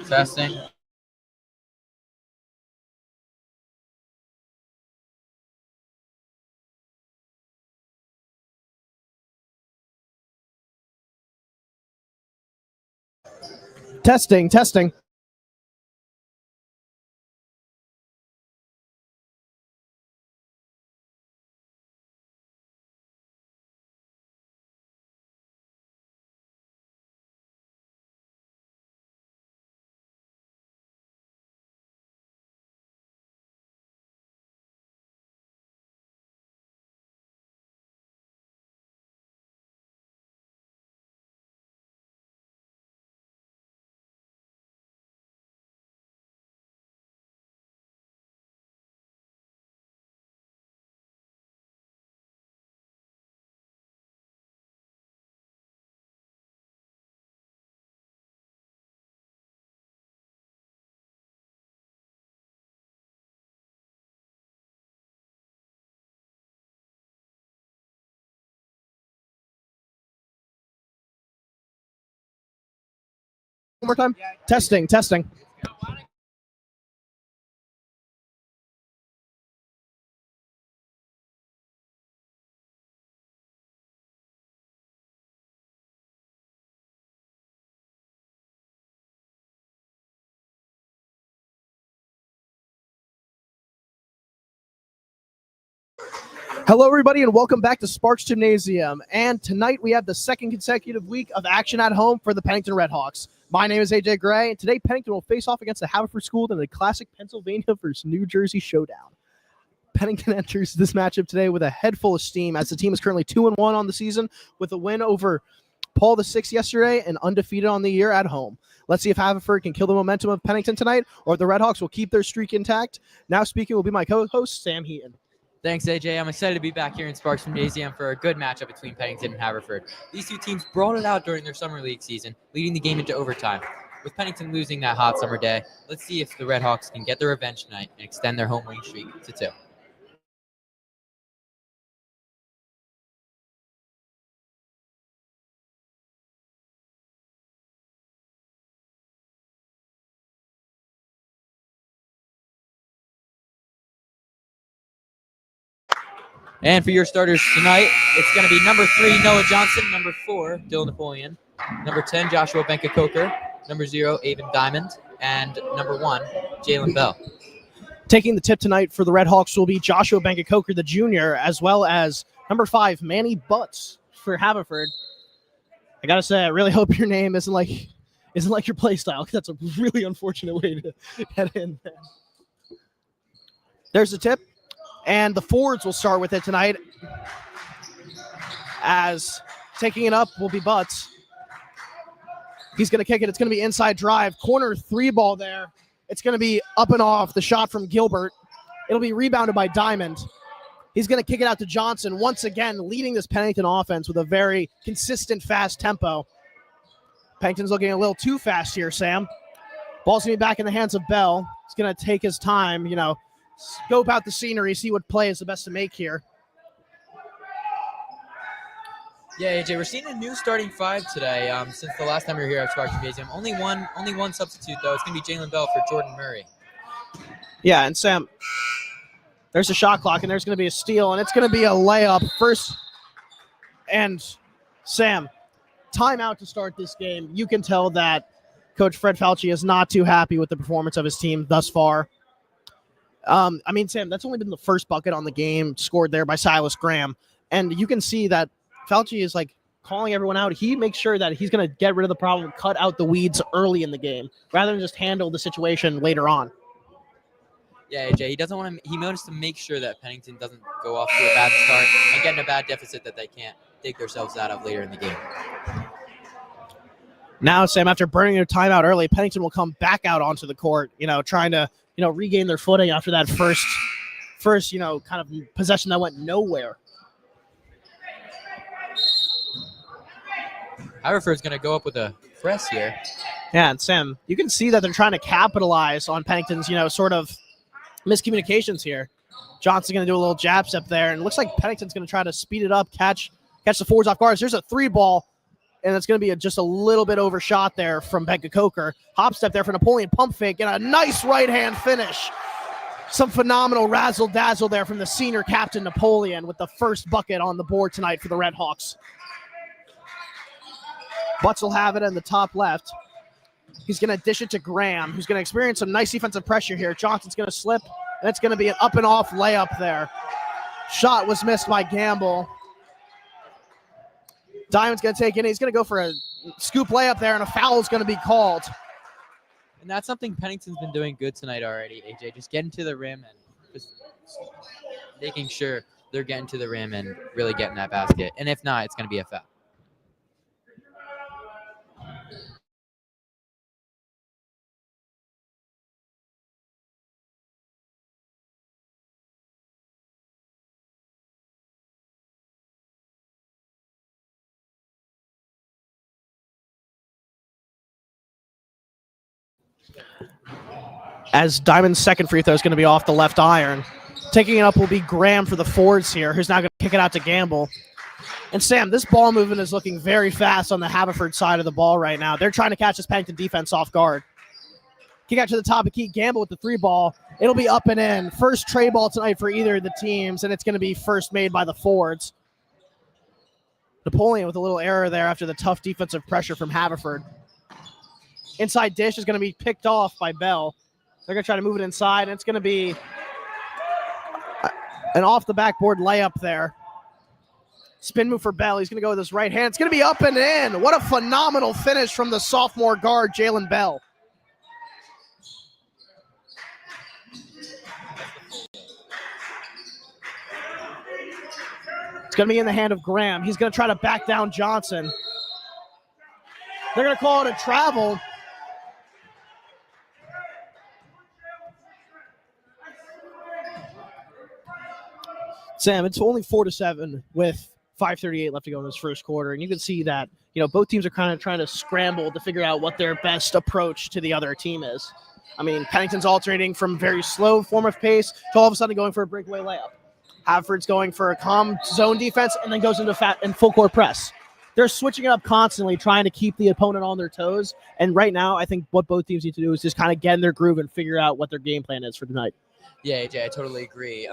Testing. Testing. One more time. Testing. Hello, everybody, and welcome back to Sparks Gymnasium. And tonight we have the second consecutive week of action at home for the Pennington Redhawks. My name is AJ Gray, and today Pennington will face off against the Haverford School in the classic Pennsylvania versus New Jersey showdown. Pennington enters this matchup today with a head full of steam, as the team is currently 2-1 on the season with a win over Paul VI yesterday and undefeated on the year at home. Let's see if Haverford can kill the momentum of Pennington tonight, or if the Redhawks will keep their streak intact. Now speaking will be my co-host, Sam Heaton. Thanks, AJ. I'm excited to be back here in Sparks Gymnasium for a good matchup between Pennington and Haverford. These two teams brought it out during their summer league season, leading the game into overtime. With Pennington losing that hot summer day, let's see if the Redhawks can get their revenge tonight and extend their home winning streak to 2. And for your starters tonight, it's going to be number 3, Noah Johnson, number 4, Dylan Napoleon, number 10, Joshua Benka-Coker, number 0, Avon Diamond, and number 1, Jalen Bell. Taking the tip tonight for the Redhawks will be Joshua Benka-Coker, the junior, as well as number 5, Manny Butts for Haverford. I gotta say, I really hope your name isn't like your play style, because that's a really unfortunate way to get in there. There's the tip. And the forwards will start with it tonight, as taking it up will be Butts. He's going to kick it. It's going to be inside drive. Corner 3 ball there. It's going to be up and off. The shot from Gilbert. It'll be rebounded by Diamond. He's going to kick it out to Johnson, once again leading this Pennington offense with a very consistent, fast tempo. Pennington's looking a little too fast here, Sam. Ball's going to be back in the hands of Bell. He's going to take his time, scope out the scenery, see what play is the best to make here. Yeah, AJ, we're seeing a new starting 5 today. Since the last time we were here at Sparks Gymnasium, only one substitute though. It's gonna be Jalen Bell for Jordan Murray. Yeah, and Sam, there's a shot clock, and there's gonna be a steal, and it's gonna be a layup first. And Sam, timeout to start this game. You can tell that Coach Fred Fauci is not too happy with the performance of his team thus far. Sam, that's only been the first bucket on the game scored there by Silas Graham. And you can see that Fauci is calling everyone out. He makes sure that he's going to get rid of the problem, cut out the weeds early in the game, rather than just handle the situation later on. Yeah, AJ, he wants to make sure that Pennington doesn't go off to a bad start and get in a bad deficit that they can't dig themselves out of later in the game. Now, Sam, after burning their timeout early, Pennington will come back out onto the court, trying to regain their footing after that first, kind of possession that went nowhere. Haverford's going to go up with a press here. Yeah, and Sam, you can see that they're trying to capitalize on Pennington's, sort of miscommunications here. Johnson's going to do a little jab step there, and it looks like Pennington's going to try to speed it up, catch the forwards off guards. There's a 3 ball. and it's going to be just a little bit overshot there from Becca Coker. Hop step there for Napoleon, pump fake, and a nice right-hand finish. Some phenomenal razzle-dazzle there from the senior captain, Napoleon, with the first bucket on the board tonight for the Red Hawks. Butts will have it in the top left. He's going to dish it to Graham, who's going to experience some nice defensive pressure here. Johnson's going to slip, and it's going to be an up-and-off layup there. Shot was missed by Gamble. Diamond's going to take it. He's going to go for a scoop layup there, and a foul is going to be called. And that's something Pennington's been doing good tonight already, AJ. Just getting to the rim and just making sure they're getting to the rim and really getting that basket. And if not, it's going to be a foul. As Diamond's second free throw is going to be off the left iron. Taking it up will be Graham for the Fords here, who's now going to kick it out to Gamble. And Sam, this ball movement is looking very fast on the Haverford side of the ball right now. They're trying to catch this Pennington defense off guard. Kick out to the top of key. Gamble with the three ball. It'll be up and in. First tray ball tonight for either of the teams, and it's going to be first made by the Fords. Napoleon with a little error there after the tough defensive pressure from Haverford. Inside dish is going to be picked off by Bell. They're going to try to move it inside, and it's going to be an off-the-backboard layup there. Spin move for Bell. He's going to go with his right hand. It's going to be up and in. What a phenomenal finish from the sophomore guard, Jalen Bell. It's going to be in the hand of Graham. He's going to try to back down Johnson. They're going to call it a travel. Sam, it's only 4-7 with 5:38 left to go in this first quarter, and you can see that both teams are kind of trying to scramble to figure out what their best approach to the other team is. I mean, Pennington's alternating from very slow form of pace to all of a sudden going for a breakaway layup. Haverford's going for a calm zone defense and then goes into full court press. They're switching it up constantly, trying to keep the opponent on their toes. And right now, I think what both teams need to do is just kind of get in their groove and figure out what their game plan is for tonight. Yeah, AJ, I totally agree.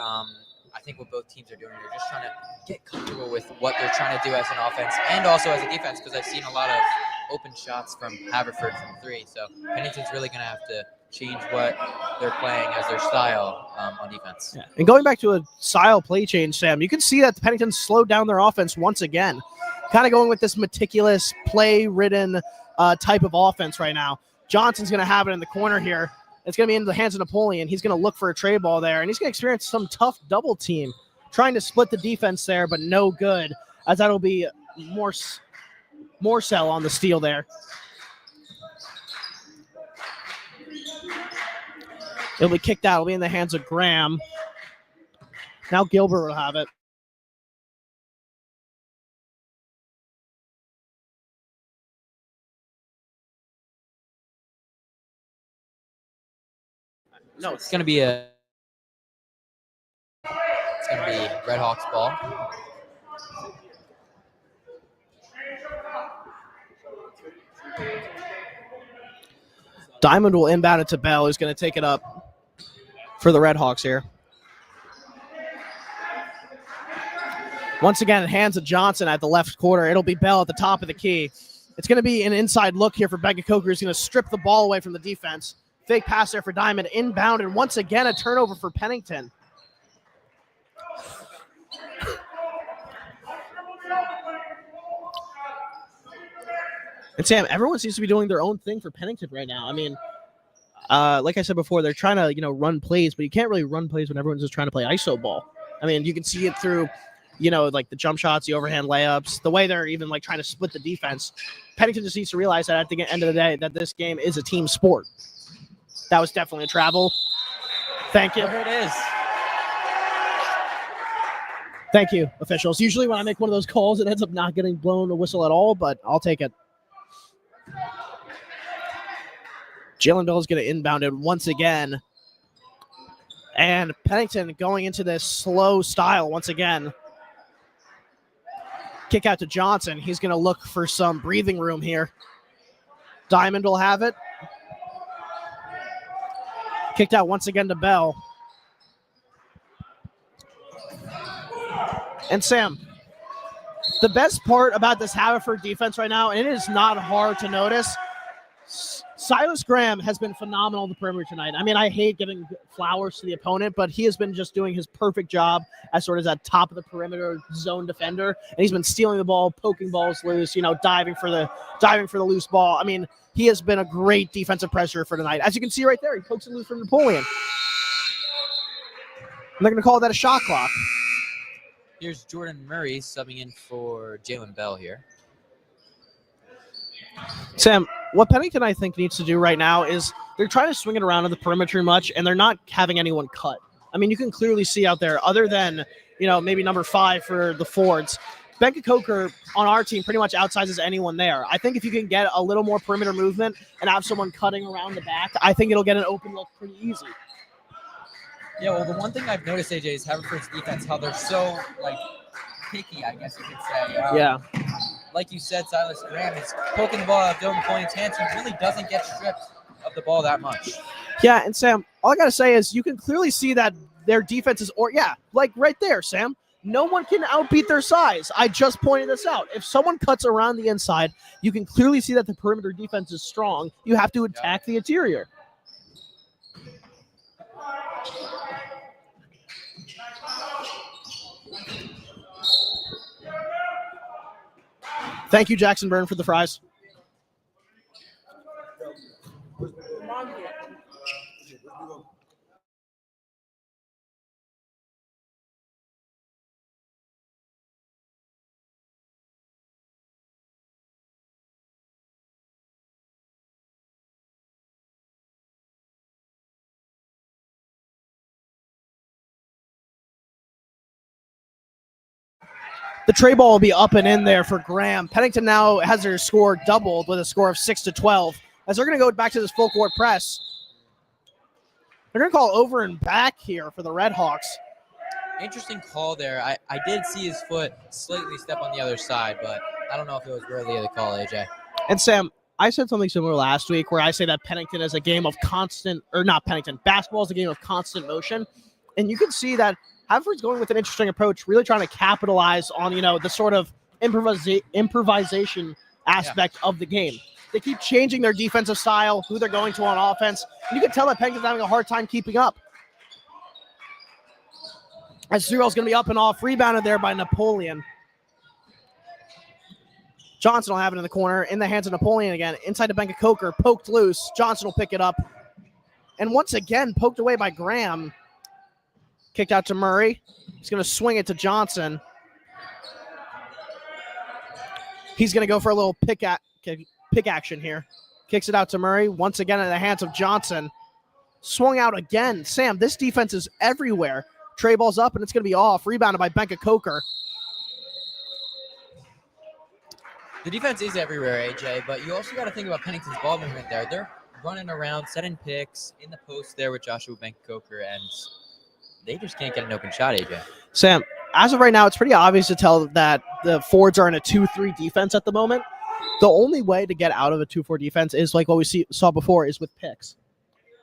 I think what both teams are doing, they're just trying to get comfortable with what they're trying to do as an offense and also as a defense, because I've seen a lot of open shots from Haverford from three. So Pennington's really going to have to change what they're playing as their style on defense. Yeah. And going back to a style play change, Sam, you can see that Pennington slowed down their offense once again. Kind of going with this meticulous, play-ridden type of offense right now. Johnson's going to have it in the corner here. It's going to be in the hands of Napoleon. He's going to look for a tray ball there, and he's going to experience some tough double team, trying to split the defense there, but no good, as that'll be more cell on the steal there. It'll be kicked out. It'll be in the hands of Graham. Now Gilbert will have it. No, it's going to be Red Hawks ball. Diamond will inbound it to Bell, who's going to take it up for the Red Hawks here. Once again, hands of Johnson at the left quarter. It'll be Bell at the top of the key. It's going to be an inside look here for Becca Coker, who's going to strip the ball away from the defense. Fake pass there for Diamond, inbound, and once again a turnover for Pennington. And Sam, everyone seems to be doing their own thing for Pennington right now. I mean, like I said before, they're trying to, run plays, but you can't really run plays when everyone's just trying to play iso ball. I mean, you can see it through, like the jump shots, the overhand layups, the way they're even trying to split the defense. Pennington just needs to realize that at the end of the day, that this game is a team sport. That was definitely a travel. Thank you. There it is. Thank you, officials. Usually when I make one of those calls, it ends up not getting blown a whistle at all, but I'll take it. Jalen Bell is going to inbound it once again. And Pennington going into this slow style once again. Kick out to Johnson. He's going to look for some breathing room here. Diamond will have it. Kicked out once again to Bell. And Sam, the best part about this Haverford defense right now, and it is not hard to notice, Silas Graham has been phenomenal on the perimeter tonight. I mean, I hate giving flowers to the opponent, but he has been just doing his perfect job as sort of that top of the perimeter zone defender. And he's been stealing the ball, poking balls loose, diving for the loose ball. I mean, he has been a great defensive pressure for tonight. As you can see right there, he pokes it loose from Napoleon. And they're going to call that a shot clock. Here's Jordan Murray subbing in for Jalen Bell here. Sam, what Pennington, I think, needs to do right now is they're trying to swing it around on the perimeter much, and they're not having anyone cut. I mean, you can clearly see out there, other than, maybe number 5 for the Fords, Benka Coker on our team pretty much outsizes anyone there. I think if you can get a little more perimeter movement and have someone cutting around the back, I think it'll get an open look pretty easy. Yeah, well, the one thing I've noticed, AJ, is Haverford's defense, how they're so, picky, I guess you could say. Yeah. Like you said, Silas Graham is poking the ball out of Dylan Napoleon's hands. He really doesn't get stripped of the ball that much. Yeah, and Sam, all I got to say is you can clearly see that their defense is, right there, Sam. No one can outbeat their size. I just pointed this out. If someone cuts around the inside, you can clearly see that the perimeter defense is strong. You have to attack the interior. Thank you, Jackson Byrne, for the fries. The tray ball will be up and in there for Graham. Pennington now has their score doubled with a score of 6-12. As they're going to go back to this full court press. They're going to call over and back here for the Red Hawks. Interesting call there. I did see his foot slightly step on the other side, but I don't know if it was worthy of the call, AJ. And Sam, I said something similar last week where I say that Pennington is a game of basketball is a game of constant motion. And you can see that Haverford's going with an interesting approach, really trying to capitalize on, the sort of improvisation aspect of the game. They keep changing their defensive style, who they're going to on offense. And you can tell that Pennington's having a hard time keeping up. As Cyril's going to be up and off, rebounded there by Napoleon. Johnson will have it in the corner, in the hands of Napoleon again. Inside to Benka Coker, poked loose. Johnson will pick it up. And once again, poked away by Graham. Kicked out to Murray. He's going to swing it to Johnson. He's going to go for a little pick action here. Kicks it out to Murray. Once again in the hands of Johnson. Swung out again. Sam, this defense is everywhere. Tray ball's up, and it's going to be off. Rebounded by Benka Coker. The defense is everywhere, AJ, but you also got to think about Pennington's ball movement there. They're running around, setting picks in the post there with Joshua Benka Coker, and they just can't get an open shot, AJ. Sam, as of right now, it's pretty obvious to tell that the Fords are in a 2-3 defense at the moment. The only way to get out of a 2-4 defense is like what we saw before, is with picks.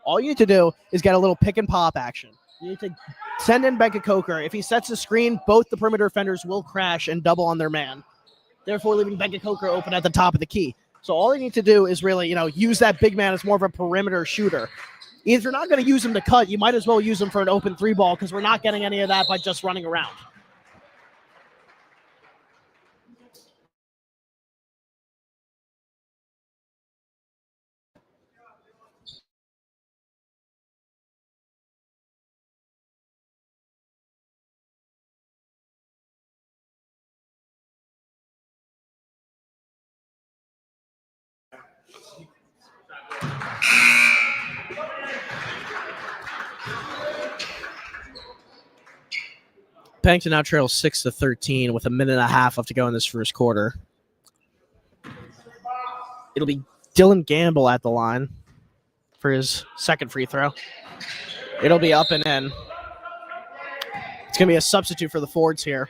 All you need to do is get a little pick and pop action. You need to send in Benka Coker. If he sets the screen, both the perimeter defenders will crash and double on their man, therefore leaving Benka Coker open at the top of the key. So all you need to do is really, use that big man as more of a perimeter shooter. If you're not going to use him to cut, you might as well use him for an open 3-ball, because we're not getting any of that by just running around. Pennington now trails 6-13 with a minute and a half left to go in this first quarter. It'll be Dylan Gamble at the line for his second free throw. It'll be up and in. It's going to be a substitute for the Fords here.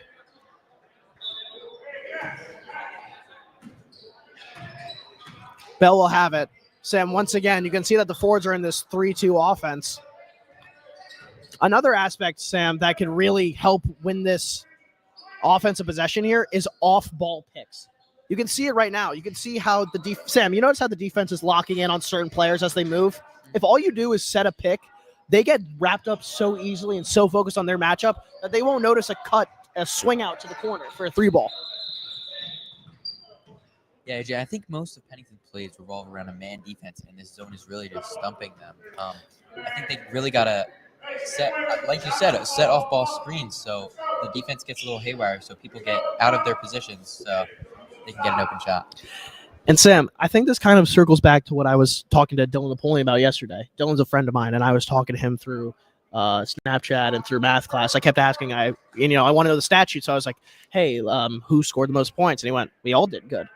Bell will have it. Sam, once again, you can see that the Fords are in this 3-2 offense. Another aspect, Sam, that could really help win this offensive possession here is off-ball picks. You can see it right now. You can see how Sam, you notice how the defense is locking in on certain players as they move? If all you do is set a pick, they get wrapped up so easily and so focused on their matchup that they won't notice a swing out to the corner for a 3-ball. Yeah, AJ, I think most of Pennington's plays revolve around a man defense, and this zone is really just stumping them. I think they really got to set, like you said, set off-ball screens so the defense gets a little haywire, so people get out of their positions so they can get an open shot. And Sam, I think this kind of circles back to what I was talking to Dylan Napoleon about yesterday. Dylan's a friend of mine, and I was talking to him through Snapchat and through math class. I kept asking, I want to know the stat sheet, so I was like, hey, who scored the most points? And he went, we all did good.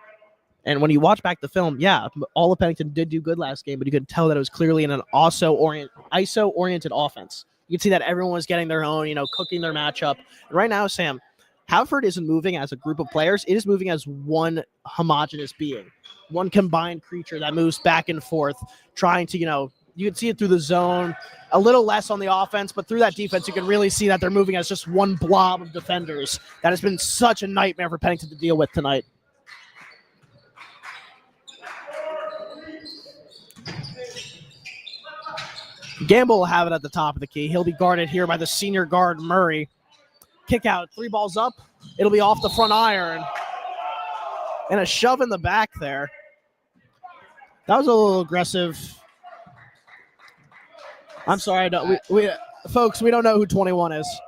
And when you watch back the film, yeah, all of Pennington did do good last game, but you could tell that it was clearly in an ISO-oriented offense. You can see that everyone was getting their own, cooking their matchup. And right now, Sam, Haverford isn't moving as a group of players. It is moving as one homogenous being, one combined creature that moves back and forth, trying to, you can see it through the zone, a little less on the offense, but through that defense, you can really see that they're moving as just one blob of defenders. That has been such a nightmare for Pennington to deal with tonight. Gamble will have it at the top of the key. He'll be guarded here by the senior guard, Murray. Kick out, 3 balls up. It'll be off the front iron. And a shove in the back there. That was a little aggressive. I'm sorry. Folks, we don't know who 21 is.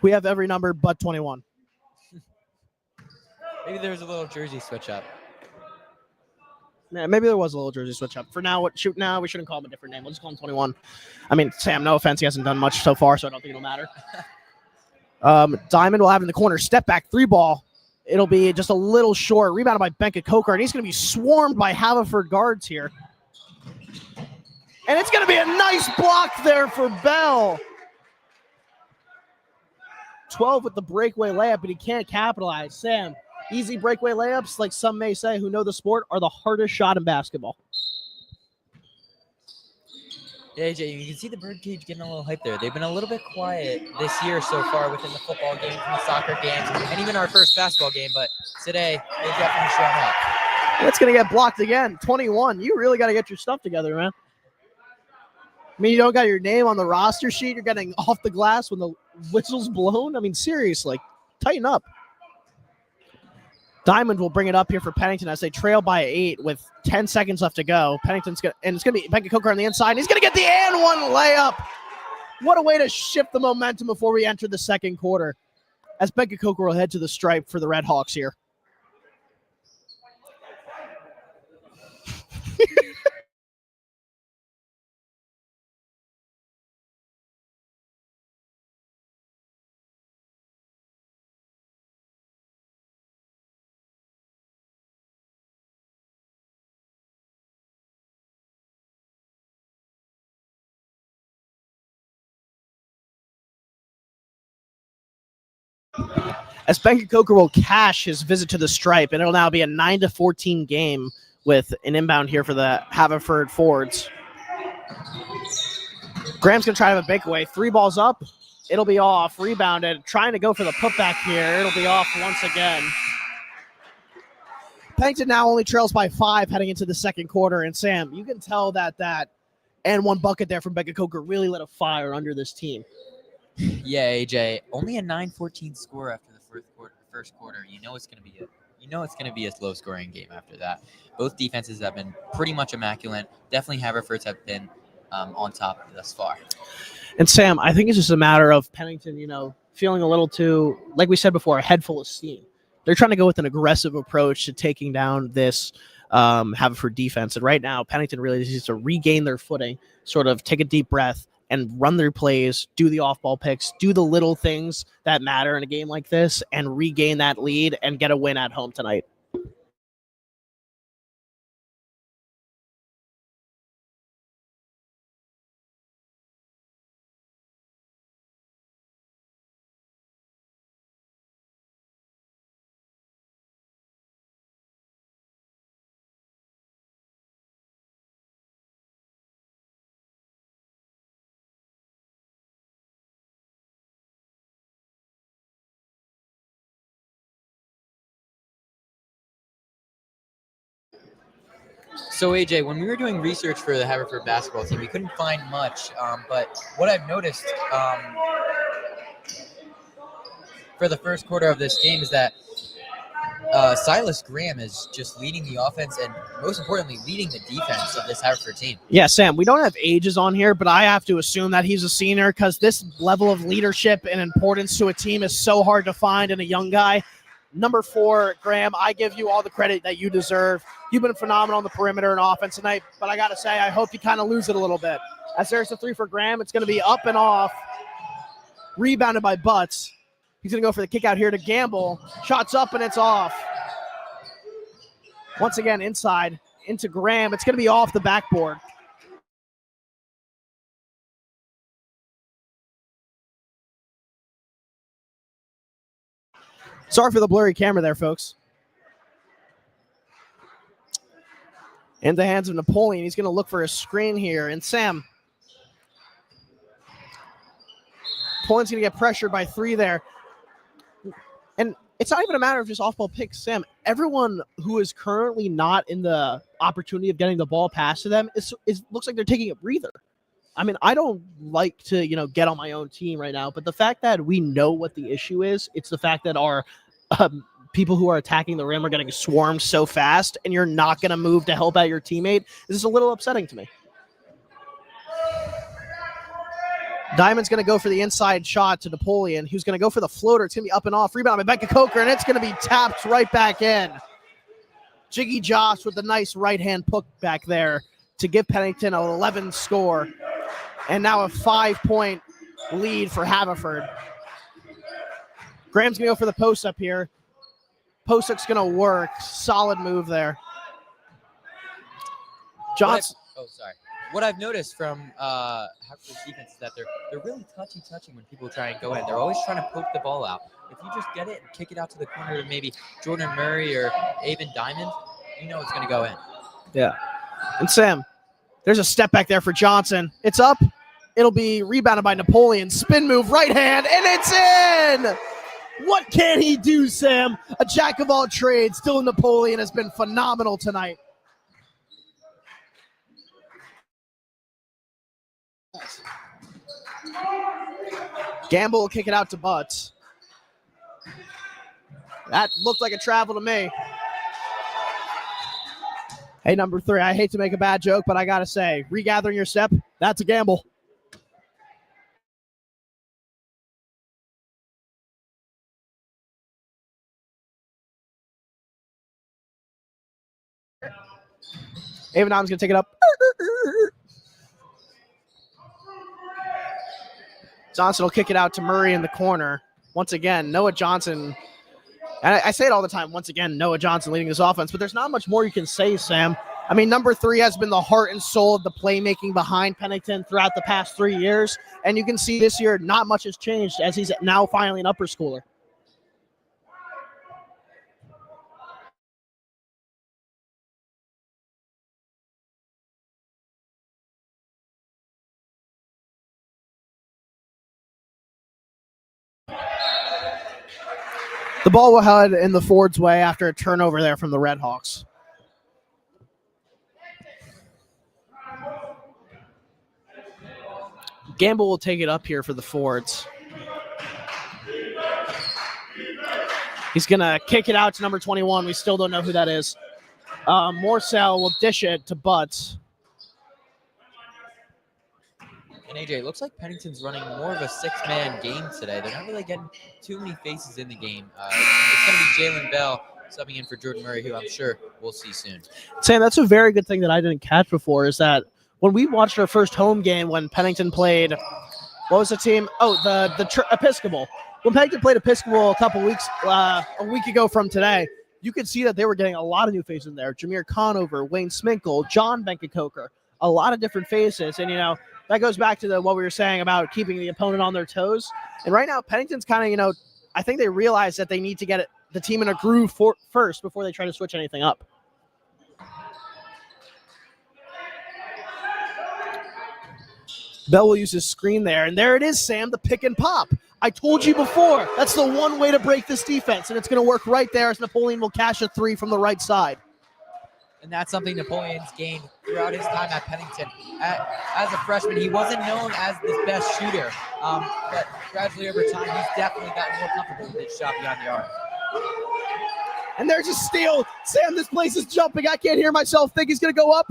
We have every number but 21. Maybe there was a little jersey switch up. Yeah, maybe there was a little jersey switch up. For now, we shouldn't call him a different name. We'll just call him 21. I mean, Sam, no offense, he hasn't done much so far, so I don't think it'll matter. Diamond will have it in the corner. Step back, 3-ball. It'll be just a little short. Rebounded by Benka Coker, and he's going to be swarmed by Haverford guards here. And it's going to be a nice block there for Bell. 12 with the breakaway layup, but he can't capitalize. Sam, easy breakaway layups, like some may say who know the sport, are the hardest shot in basketball. Yeah, AJ, you can see the birdcage getting a little hype there. They've been a little bit quiet this year so far within the football games and the soccer games, and even our first basketball game, but today they definitely shown up. It's going to get blocked again. 21. You really got to get your stuff together, man. I mean, you don't got your name on the roster sheet. You're getting off the glass when the whistle's blown. I mean, seriously, tighten up. Diamond will bring it up here for Pennington as they trail by 8 with 10 seconds left to go. And it's going to be Benka Coker on the inside. And he's going to get the and one layup. What a way to shift the momentum before we enter the second quarter, as Benka Coker will head to the stripe for the Red Hawks here. As Benka Coker will cash his visit to the stripe, and it'll now be a 9-14 game with an inbound here for the Haverford Fords. Graham's going to try to have a breakaway. 3 balls up. It'll be off. Rebounded. Trying to go for the putback here. It'll be off once again. Pennington now only trails by 5 heading into the second quarter. And Sam, you can tell that and one bucket there from Benka Coker really lit a fire under this team. Yeah, AJ, only a 9-14 score after the first quarter. You know it's going to be a low scoring game after that. Both defenses have been pretty much immaculate. Definitely Haverford's have been on top thus far. And Sam, I think it's just a matter of Pennington, feeling a little too, like we said before, a head full of steam. They're trying to go with an aggressive approach to taking down this Haverford defense. And right now, Pennington really needs to regain their footing, sort of take a deep breath, and run their plays, do the off-ball picks, do the little things that matter in a game like this, and regain that lead and get a win at home tonight. So AJ, when we were doing research for the Haverford basketball team, we couldn't find much. But what I've noticed for the first quarter of this game is that Silas Graham is just leading the offense and, most importantly, leading the defense of this Haverford team. Yeah, Sam, we don't have ages on here, but I have to assume that he's a senior because this level of leadership and importance to a team is so hard to find in a young guy. Number 4, Graham, I give you all the credit that you deserve. You've been phenomenal on the perimeter and offense tonight, but I got to say, I hope you kind of lose it a little bit. As there's a 3 for Graham, it's going to be up and off, rebounded by Butts. He's going to go for the kick out here to Gamble. Shots up and it's off. Once again, inside into Graham. It's going to be off the backboard. Sorry for the blurry camera there, folks. In the hands of Napoleon. He's going to look for a screen here. And Sam. Napoleon's going to get pressured by 3 there. And it's not even a matter of just off-ball picks, Sam. Everyone who is currently not in the opportunity of getting the ball passed to them looks like they're taking a breather. I mean, I don't like to, get on my own team right now, but the fact that we know what the issue is, it's the fact that our people who are attacking the rim are getting swarmed so fast, and you're not going to move to help out your teammate. This is a little upsetting to me. Diamond's going to go for the inside shot to Napoleon, who's going to go for the floater. It's going to be up and off. Rebound by Becca Coker, and it's going to be tapped right back in. Jiggy Josh with the nice right-hand hook back there to give Pennington an 11 score. And now a 5-point lead for Haverford. Graham's going to go for the post-up here. Post-up's going to work. Solid move there. Johnson. What I've noticed from Haverford's defense is that they're really touching when people try and go in. They're always trying to poke the ball out. If you just get it and kick it out to the corner to maybe Jordan Murray or Avon Diamond, you know it's going to go in. Yeah. And Sam, there's a step back there for Johnson. It's up. It'll be rebounded by Napoleon. Spin move, right hand, and it's in! What can he do, Sam? A jack of all trades. Still Napoleon has been phenomenal tonight. Gamble will kick it out to Butts. That looked like a travel to me. Hey, number 3, I hate to make a bad joke, but I got to say, regathering your step, that's a gamble. Avon Diamond's going to take it up. Johnson will kick it out to Murray in the corner. Once again, Noah Johnson, and I say it all the time, once again, Noah Johnson leading this offense, but there's not much more you can say, Sam. I mean, number 3 has been the heart and soul of the playmaking behind Pennington throughout the past 3 years, and you can see this year not much has changed as he's now finally an upper schooler. The ball will head in the Ford's way after a turnover there from the Red Hawks. Gamble will take it up here for the Fords. He's going to kick it out to number 21. We still don't know who that is. Morsell will dish it to Butts. And AJ, it looks like Pennington's running more of a 6-man game today. They're not really getting too many faces in the game. It's going to be Jalen Bell subbing in for Jordan Murray, who I'm sure we'll see soon. Sam, that's a very good thing that I didn't catch before, is that when we watched our first home game when Pennington played, what was the team? Oh, the Episcopal. When Pennington played Episcopal a week ago from today, you could see that they were getting a lot of new faces in there. Jameer Conover, Wayne Sminkle, John Benkakoker, a lot of different faces. And, that goes back to what we were saying about keeping the opponent on their toes. And right now, Pennington's kind of, I think they realize that they need to get the team in a groove first before they try to switch anything up. Bell will use his screen there. And there it is, Sam, the pick and pop. I told you before, that's the one way to break this defense. And it's going to work right there as Napoleon will cash a 3 from the right side. and that's something Napoleon's gained throughout his time at Pennington. As a freshman, he wasn't known as the best shooter, but gradually over time, he's definitely gotten more comfortable with his shot beyond the arc. And there's a steal. Sam, this place is jumping. I can't hear myself think he's going to go up.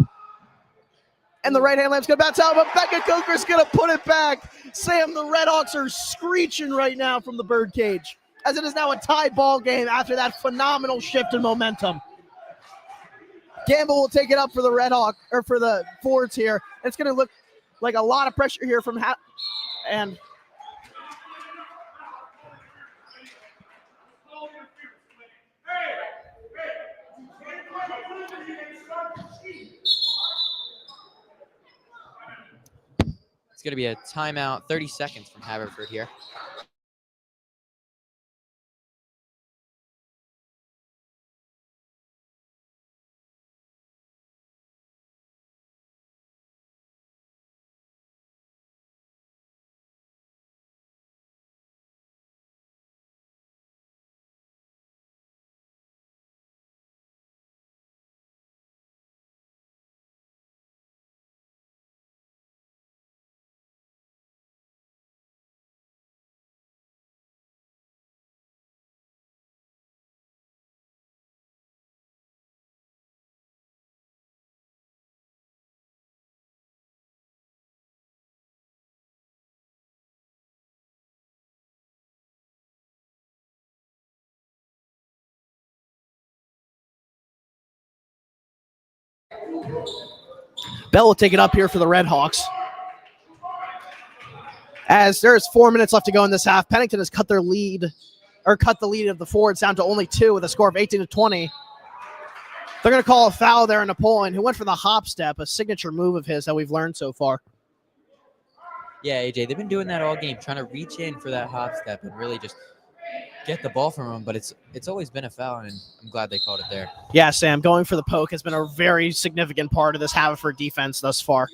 And the right-hand lamp's going to bounce out, but Becca Coker's going to put it back. Sam, the Redhawks are screeching right now from the birdcage, as it is now a tie ball game after that phenomenal shift in momentum. Gamble will take it up for the for the Fords here. It's going to look like a lot of pressure here from and it's going to be a timeout, 30 seconds from Haverford here. Bell will take it up here for the Redhawks. As there's 4 minutes left to go in this half, Pennington has cut the lead of the Fords down to only 2 with a score of 18-20. They're going to call a foul there on Napoleon, who went for the hop step, a signature move of his that we've learned so far. Yeah, AJ, they've been doing that all game, trying to reach in for that hop step and really just get the ball from him, but it's always been a foul, and I'm glad they called it there. Yeah, Sam, going for the poke has been a very significant part of this Haverford defense thus far.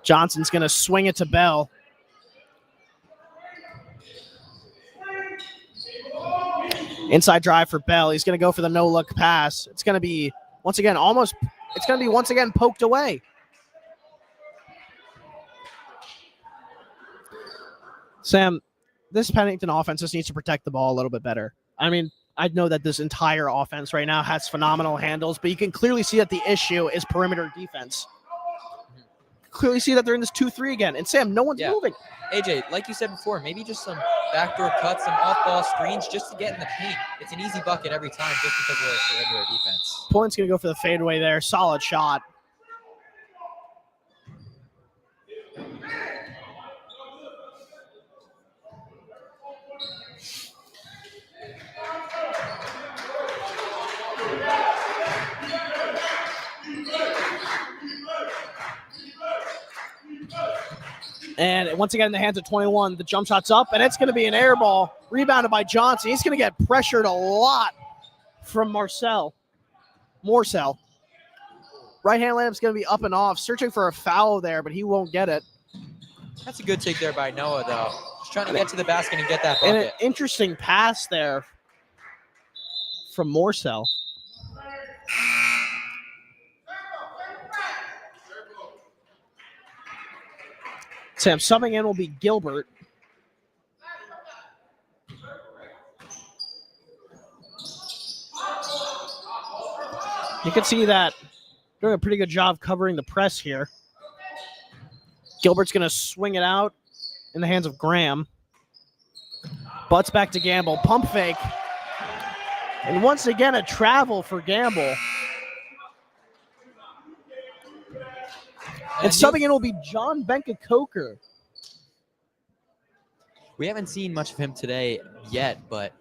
Johnson's going to swing it to Bell. Inside drive for Bell. He's going to go for the no-look pass. It's going to be, once again, poked away. Sam, this Pennington offense just needs to protect the ball a little bit better. I mean, I know that this entire offense right now has phenomenal handles, but you can clearly see that the issue is perimeter defense. Clearly see that they're in this 2-3 again. And Sam, no one's moving. AJ, like you said before, maybe just some backdoor cuts, some off-ball screens just to get in the paint. It's an easy bucket every time just because of the perimeter defense. Point's going to go for the fadeaway there. Solid shot. And once again, in the hands of 21, the jump shot's up, and it's going to be an air ball. Rebounded by Johnson. He's going to get pressured a lot from Morcell. Right-hand lamp's going to be up and off, searching for a foul there, but he won't get it. That's a good take there by Noah, though. Just trying to get to the basket and get that bucket. And an interesting pass there from Morcell. Sam, subbing in will be Gilbert. You can see that doing a pretty good job covering the press here. Gilbert's going to swing it out in the hands of Graham. Butts back to Gamble. Pump fake. And once again, a travel for Gamble. And subbing in will be John Benka Coker. We haven't seen much of him today yet, but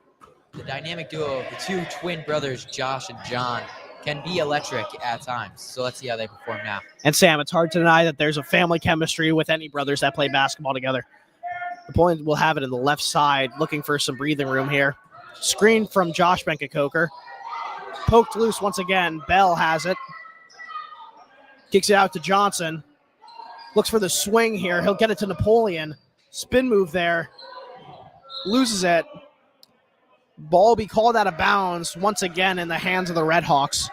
the dynamic duo of the two twin brothers, Josh and John, can be electric at times. So let's see how they perform now. And Sam, it's hard to deny that there's a family chemistry with any brothers that play basketball together. Napoleon will have it in the left side, looking for some breathing room here. Screen from Josh Benka Coker. Poked loose once again. Bell has it. Kicks it out to Johnson. Looks for the swing here. He'll get it to Napoleon. Spin move there. Loses it. Ball will be called out of bounds once again in the hands of the Redhawks.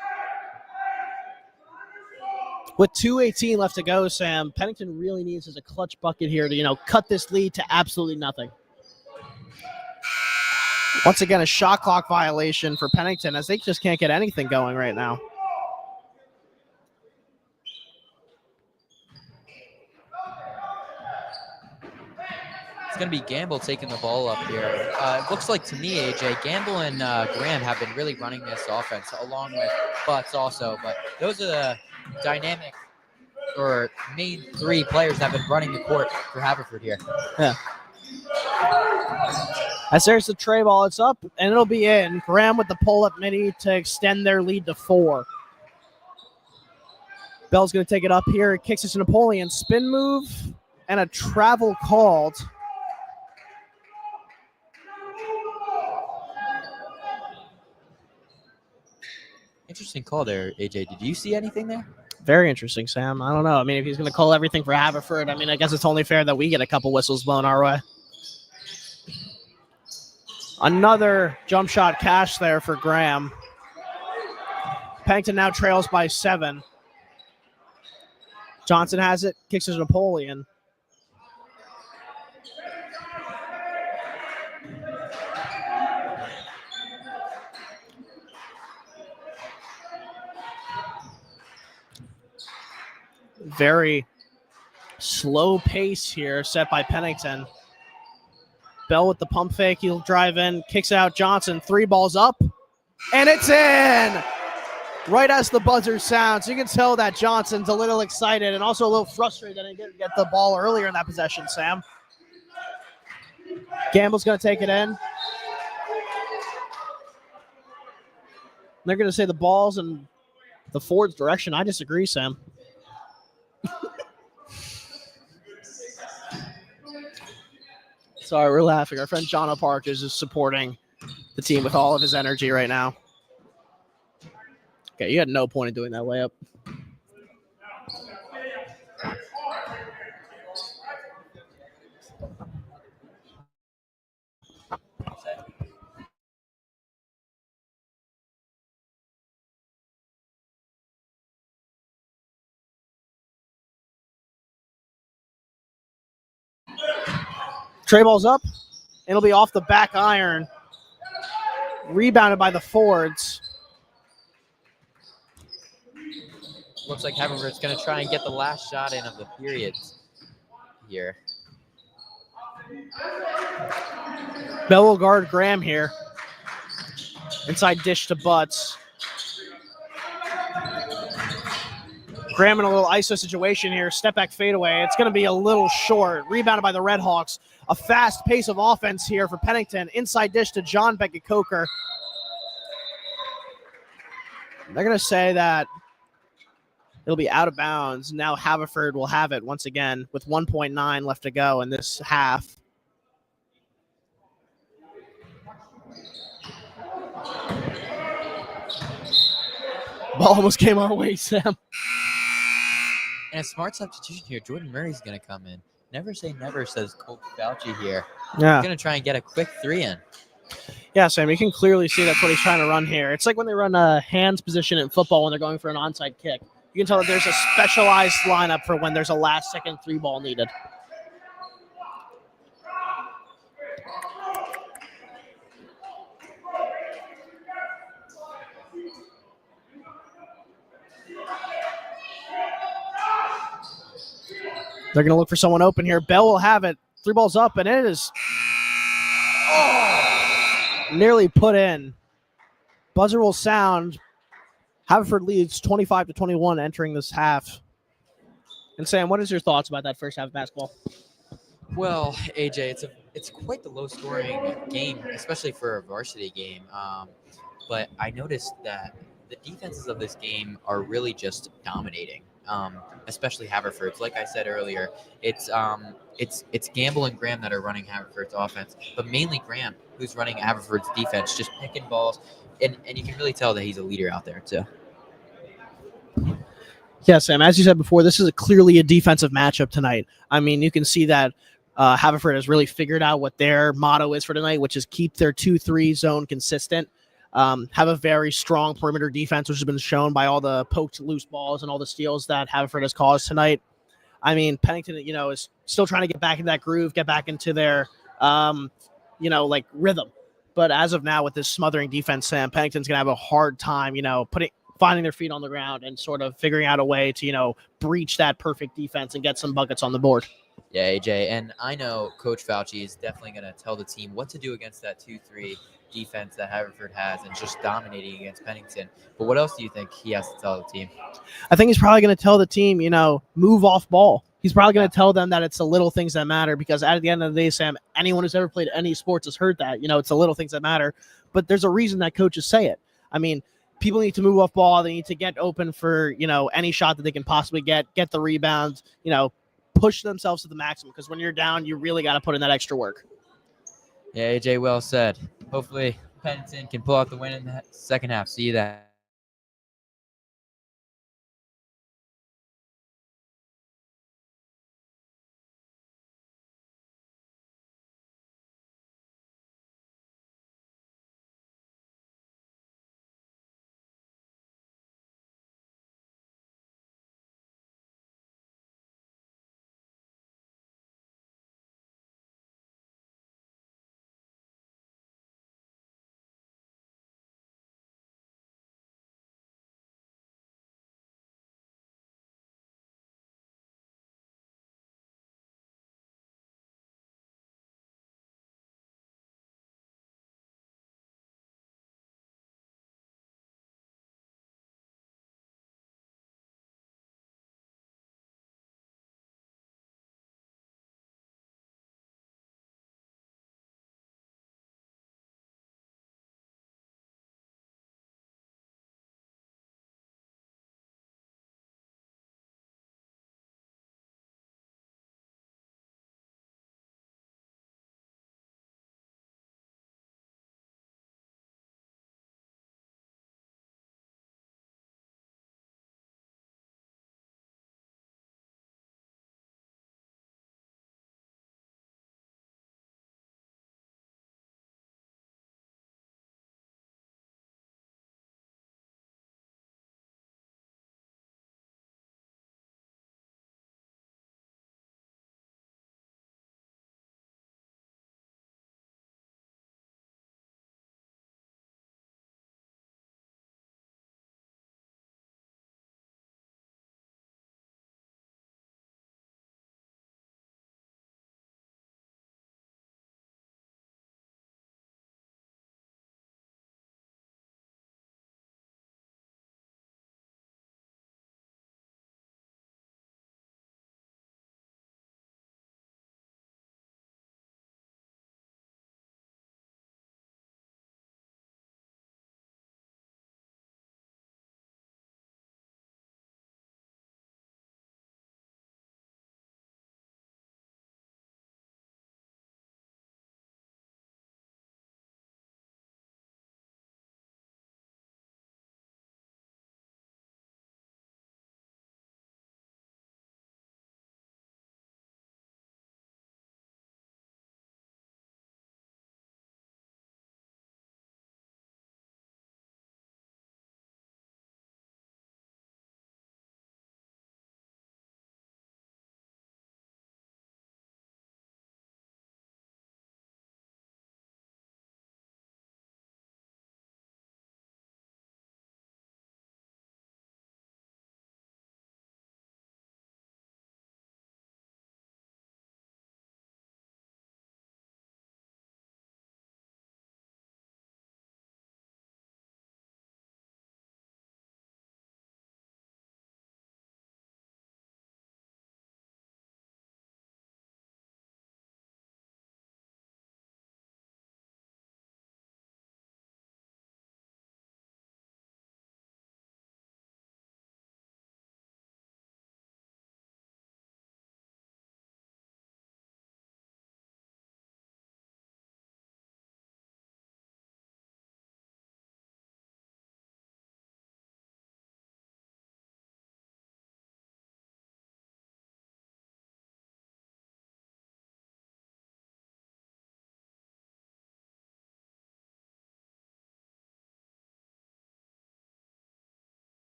With 2:18 left to go, Sam, Pennington really needs as a clutch bucket here to, cut this lead to absolutely nothing. Once again, a shot clock violation for Pennington as they just can't get anything going right now. It's going to be Gamble taking the ball up here. It looks like to me, AJ, Gamble and Graham have been really running this offense along with Butts also. But those are the dynamic or main three players that have been running the court for Haverford here. Yeah. As there's the tray ball, it's up, and it'll be in. Graham with the pull-up mini to extend their lead to 4. Bell's going to take it up here. It kicks it to Napoleon. Spin move and a travel called. Interesting call there, AJ. Did you see anything there? Very interesting, Sam. I don't know. I mean, if he's going to call everything for Haverford, I guess it's only fair that we get a couple whistles blown our way. Another jump shot cash there for Graham. Pennington now trails by 7. Johnson has it, kicks it to Napoleon. Very slow pace here set by Pennington. Bell with the pump fake. He'll drive in, kicks out Johnson. 3 balls up, and it's in! Right as the buzzer sounds. You can tell that Johnson's a little excited and also a little frustrated that he didn't get the ball earlier in that possession, Sam. Gamble's going to take it in. They're going to say the ball's in the Ford's direction. I disagree, Sam. Sorry, we're laughing. Our friend John O'Park is just supporting the team with all of his energy right now. Okay, you had no point in doing that layup. Tray ball's up. It'll be off the back iron. Rebounded by the Fords. Looks like Haverford's going to try and get the last shot in of the period here. Bell will guard Graham here. Inside dish to Butts. Graham in a little ISO situation here. Step back fadeaway. It's going to be a little short. Rebounded by the Red Hawks. A fast pace of offense here for Pennington. Inside dish to John Beckett-Coker. They're going to say that it'll be out of bounds. Now Haverford will have it once again with 1.9 left to go in this half. Ball almost came our way, Sam. And a smart substitution here. Jordan Murray's going to come in. Never say never, says Colt Fauci here. Yeah. He's going to try and get a quick 3 in. Yeah, Sam, you can clearly see that's what he's trying to run here. It's like when they run a hands position in football when they're going for an onside kick. You can tell that there's a specialized lineup for when there's a last-second 3-ball needed. They're going to look for someone open here. Bell will have it. 3 balls up, and it is nearly put in. Buzzer will sound. Haverford leads 25-21 entering this half. And Sam, what is your thoughts about that first half of basketball? Well, AJ, it's quite the low-scoring game, especially for a varsity game. But I noticed that the defenses of this game are really just dominating. Especially Haverford's. Like I said earlier, it's Gamble and Graham that are running Haverford's offense, but mainly Graham who's running Haverford's defense, just picking balls, and you can really tell that he's a leader out there too. Yeah, Sam, as you said before, this is clearly a defensive matchup tonight. I mean, you can see that Haverford has really figured out what their motto is for tonight, which is keep their 2-3 zone consistent. have a very strong perimeter defense, which has been shown by all the poked loose balls and all the steals that Haverford has caused tonight. I mean, Pennington, is still trying to get back into that groove, get back into their, like rhythm. But as of now, with this smothering defense, Sam, Pennington's gonna have a hard time, finding their feet on the ground and sort of figuring out a way to, breach that perfect defense and get some buckets on the board. Yeah, AJ, and I know Coach Fauci is definitely going to tell the team what to do against that 2-3 defense that Haverford has and just dominating against Pennington. But what else do you think he has to tell the team? I think he's probably going to tell the team, move off ball. He's probably going to tell them that it's the little things that matter, because at the end of the day, Sam, anyone who's ever played any sports has heard that. It's the little things that matter. But there's a reason that coaches say it. I mean, people need to move off ball. They need to get open for, any shot that they can possibly get the rebounds, push themselves to the maximum, because when you're down, you really got to put in that extra work. Yeah, AJ, well said. Hopefully Pennington can pull out the win in the second half. See you then.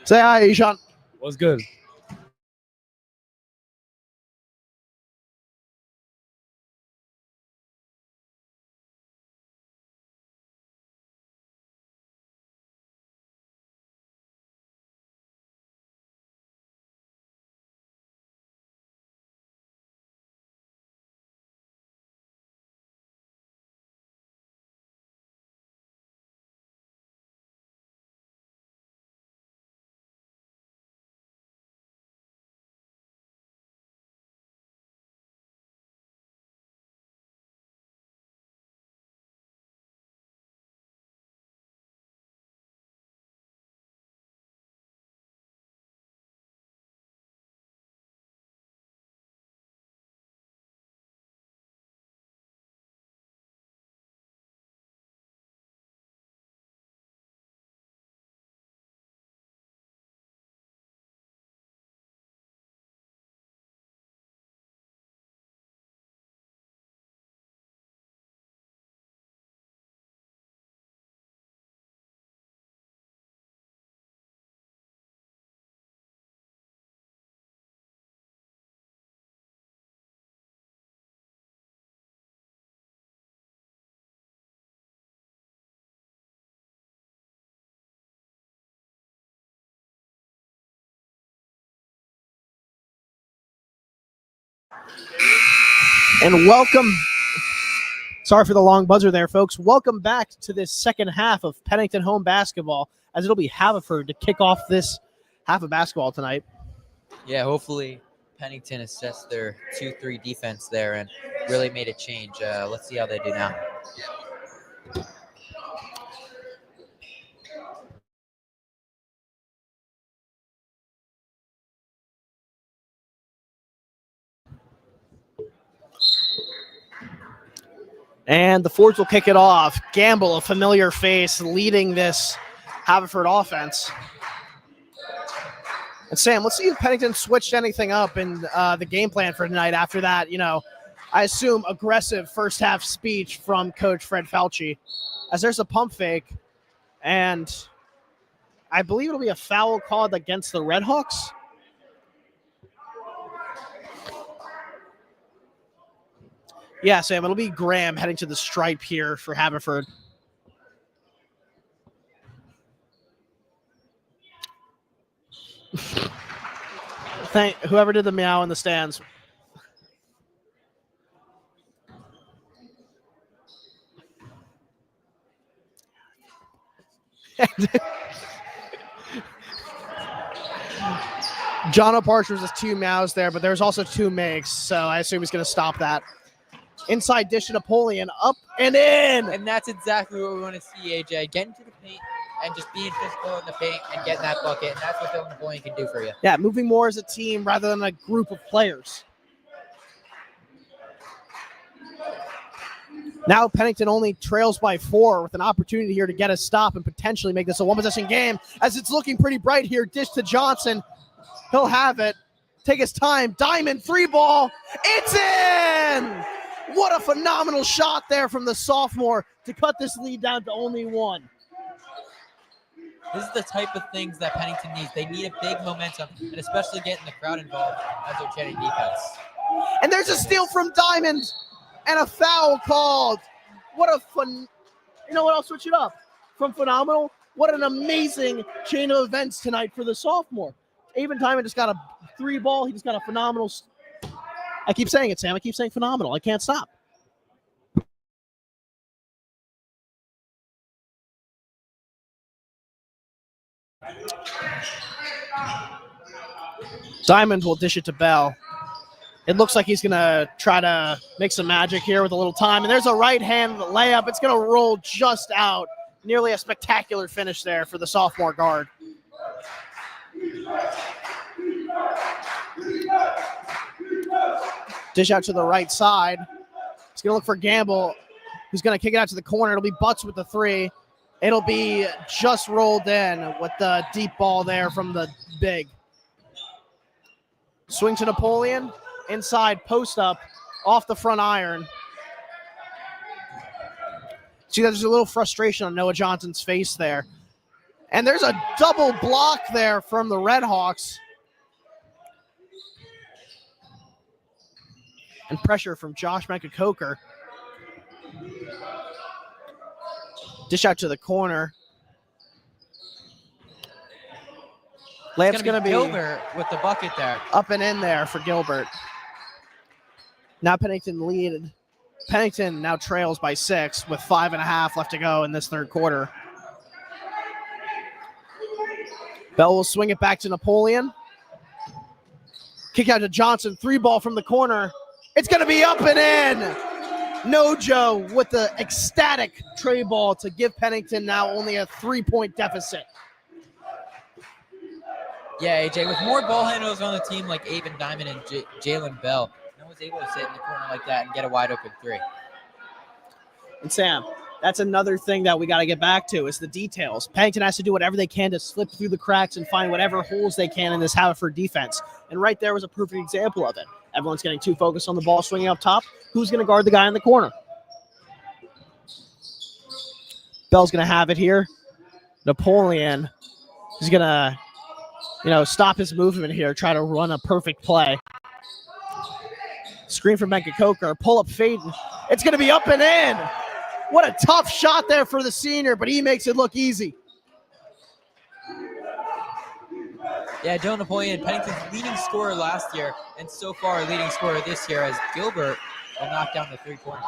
Say hi, Ishan. What's good? And welcome. Sorry for the long buzzer there, folks. Welcome back to this second half of Pennington home basketball, as it'll be Haverford to kick off this half of basketball tonight. Yeah, hopefully Pennington assessed their 2-3 defense there and really made a change. Let's see how they do now. And the Fords will kick it off. Gamble, a familiar face, leading this Haverford offense. And Sam, let's see if Pennington switched anything up in the game plan for tonight after that, I assume aggressive first half speech from Coach Fred Falchi, as there's a pump fake, and I believe it'll be a foul called against the Redhawks. Yeah, Sam, it'll be Graham heading to the stripe here for Haverford. Thank whoever did the meow in the stands. John O'Parchers has 2 meows there, but there's also 2 makes, so I assume he's going to stop that. Inside dish to Napoleon, up and in! And that's exactly what we want to see, AJ. Get into the paint and just being physical in the paint and getting that bucket, and that's what Dylan Napoleon can do for you. Yeah, moving more as a team rather than a group of players. Now Pennington only trails by 4 with an opportunity here to get a stop and potentially make this a one-possession game, as it's looking pretty bright here. Dish to Johnson. He'll have it. Take his time. Diamond 3-ball. It's in! What a phenomenal shot there from the sophomore to cut this lead down to only 1. This is the type of things that Pennington needs. They need a big momentum, and especially getting the crowd involved as they're chanting defense. And there's a steal from Diamond and a foul called. What a fun. You know what? I'll switch it up. From phenomenal, what an amazing chain of events tonight for the sophomore. Even Diamond just got a 3-ball. He just got a phenomenal. I keep saying it, Sam. I keep saying phenomenal. I can't stop. Diamond will dish it to Bell. It looks like he's going to try to make some magic here with a little time. And there's a right-hand layup. It's going to roll just out. Nearly a spectacular finish there for the sophomore guard. Dish out to the right side. He's going to look for Gamble, who's going to kick it out to the corner. It'll be Butts with the 3. It'll be just rolled in with the deep ball there from the big. Swing to Napoleon. Inside post up off the front iron. See, there's a little frustration on Noah Johnson's face there. And there's a double block there from the Redhawks. And pressure from Josh Menkakoker. Dish out to the corner. Layup's going to be Gilbert with the bucket there. Up and in there for Gilbert. Now Pennington now trails by 6 with 5.5 left to go in this third quarter. Bell will swing it back to Napoleon. Kick out to Johnson. 3-ball from the corner. It's going to be up and in. Nojo with the ecstatic tray ball to give Pennington now only a 3-point deficit. Yeah, AJ, with more ball handlers on the team like Avon Diamond and Jalen Bell, no one's able to sit in the corner like that and get a wide open 3. And Sam, that's another thing that we got to get back to is the details. Pennington has to do whatever they can to slip through the cracks and find whatever holes they can in this Haverford defense. And right there was a perfect example of it. Everyone's getting too focused on the ball swinging up top. Who's going to guard the guy in the corner? Bell's going to have it here. Napoleon is going to stop his movement here, try to run a perfect play. Screen from Menkakoker, pull up fade. It's going to be up and in. What a tough shot there for the senior, but he makes it look easy. Yeah, Joe Napoleon, Pennington's leading scorer last year, and so far leading scorer this year as Gilbert will knock down the 3-pointer.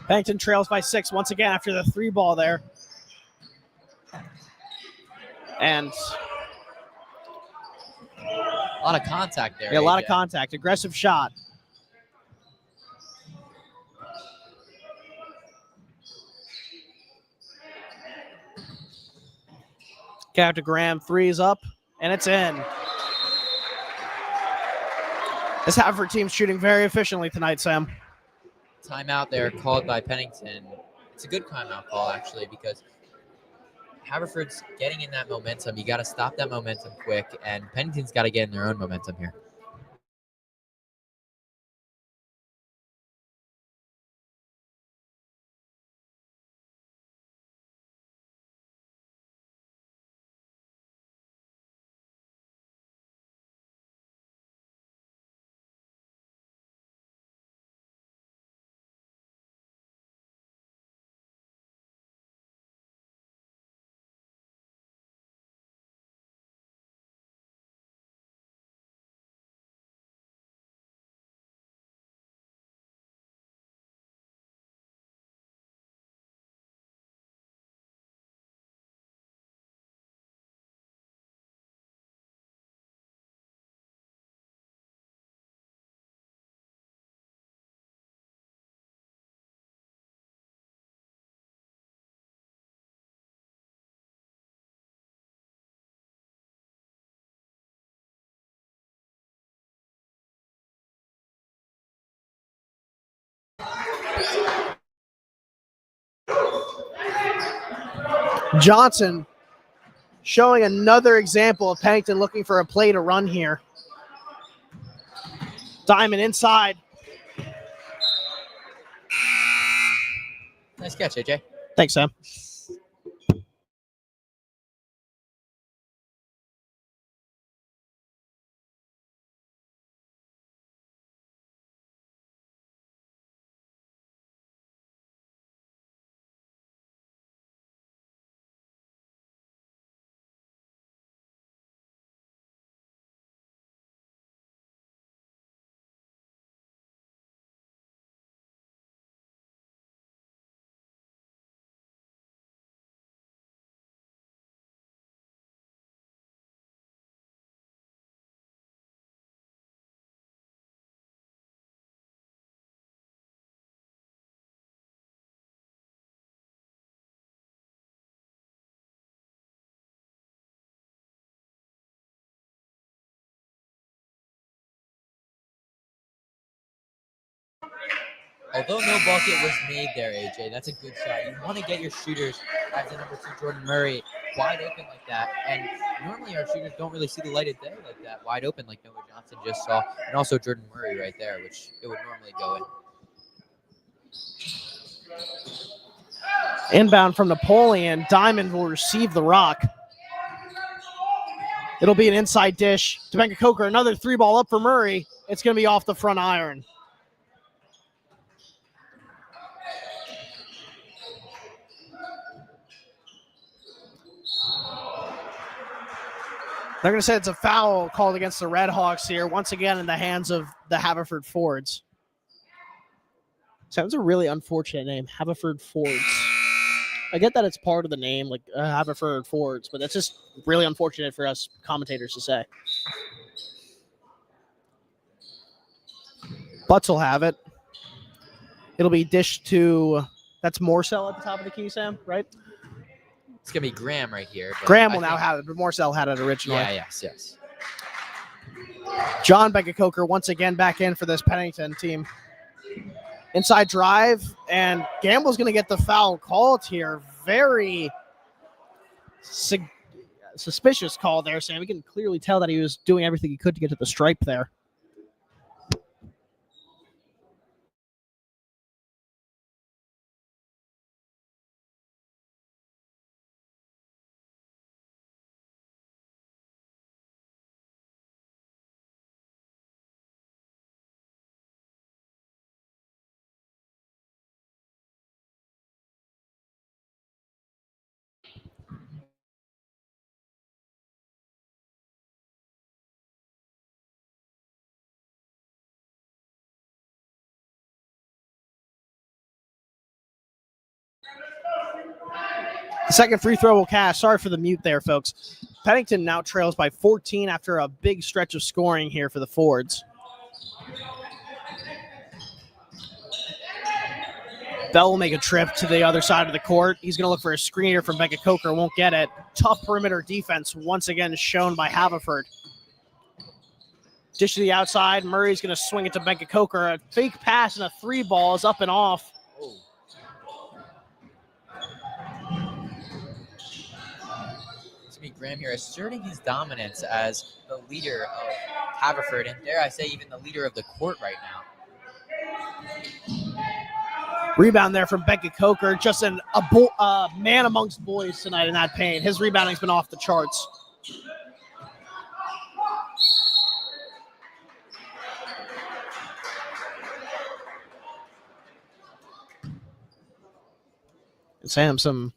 Pennington trails by 6 once again after the 3-ball there. And a lot of contact there. Yeah, a lot of contact. Aggressive shot. Captain Graham, 3 is up, and it's in. This Haverford team's shooting very efficiently tonight, Sam. Timeout there called by Pennington. It's a good timeout call, actually, because Haverford's getting in that momentum. You got to stop that momentum quick, and Pennington's got to get in their own momentum here. Johnson showing another example of Pennington looking for a play to run here. Diamond inside. Nice catch, AJ. Thanks, Sam. Although no bucket was made there, AJ, that's a good shot. You want to get your shooters, as the number 2 Jordan Murray, wide open like that. And normally our shooters don't really see the light of day like that, wide open like Noah Johnson just saw. And also Jordan Murray right there, which it would normally go in. Inbound from Napoleon. Diamond will receive the rock. It'll be an inside dish to Benka Coker. Another 3-ball up for Murray. It's going to be off the front iron. They're going to say it's a foul called against the Red Hawks here, once again in the hands of the Haverford Fords. Sounds a really unfortunate name, Haverford Fords. I get that it's part of the name, like Haverford Fords, but that's just really unfortunate for us commentators to say. Butts will have it. It'll be dished to, that's Morsell at the top of the key, Sam, right? It's going to be Graham right here. Graham will now have it, but Morsell had it originally. Yeah, yes. John Benka Coker once again back in for this Pennington team. Inside drive, and Gamble's going to get the foul called here. Very suspicious call there, Sam. We can clearly tell that he was doing everything he could to get to the stripe there. The second free throw will cash. Sorry for the mute there, folks. Pennington now trails by 14 after a big stretch of scoring here for the Fords. Bell will make a trip to the other side of the court. He's going to look for a screen here from Benka Coker. Won't get it. Tough perimeter defense once again shown by Haverford. Dish to the outside. Murray's going to swing it to Benka Coker. A fake pass and a 3-ball is up and off. Oh. It's going to be Graham here asserting his dominance as the leader of Haverford, and dare I say even the leader of the court right now. Rebound there from Benka Coker. Just a man amongst boys tonight in that paint. His rebounding's been off the charts. Sam, some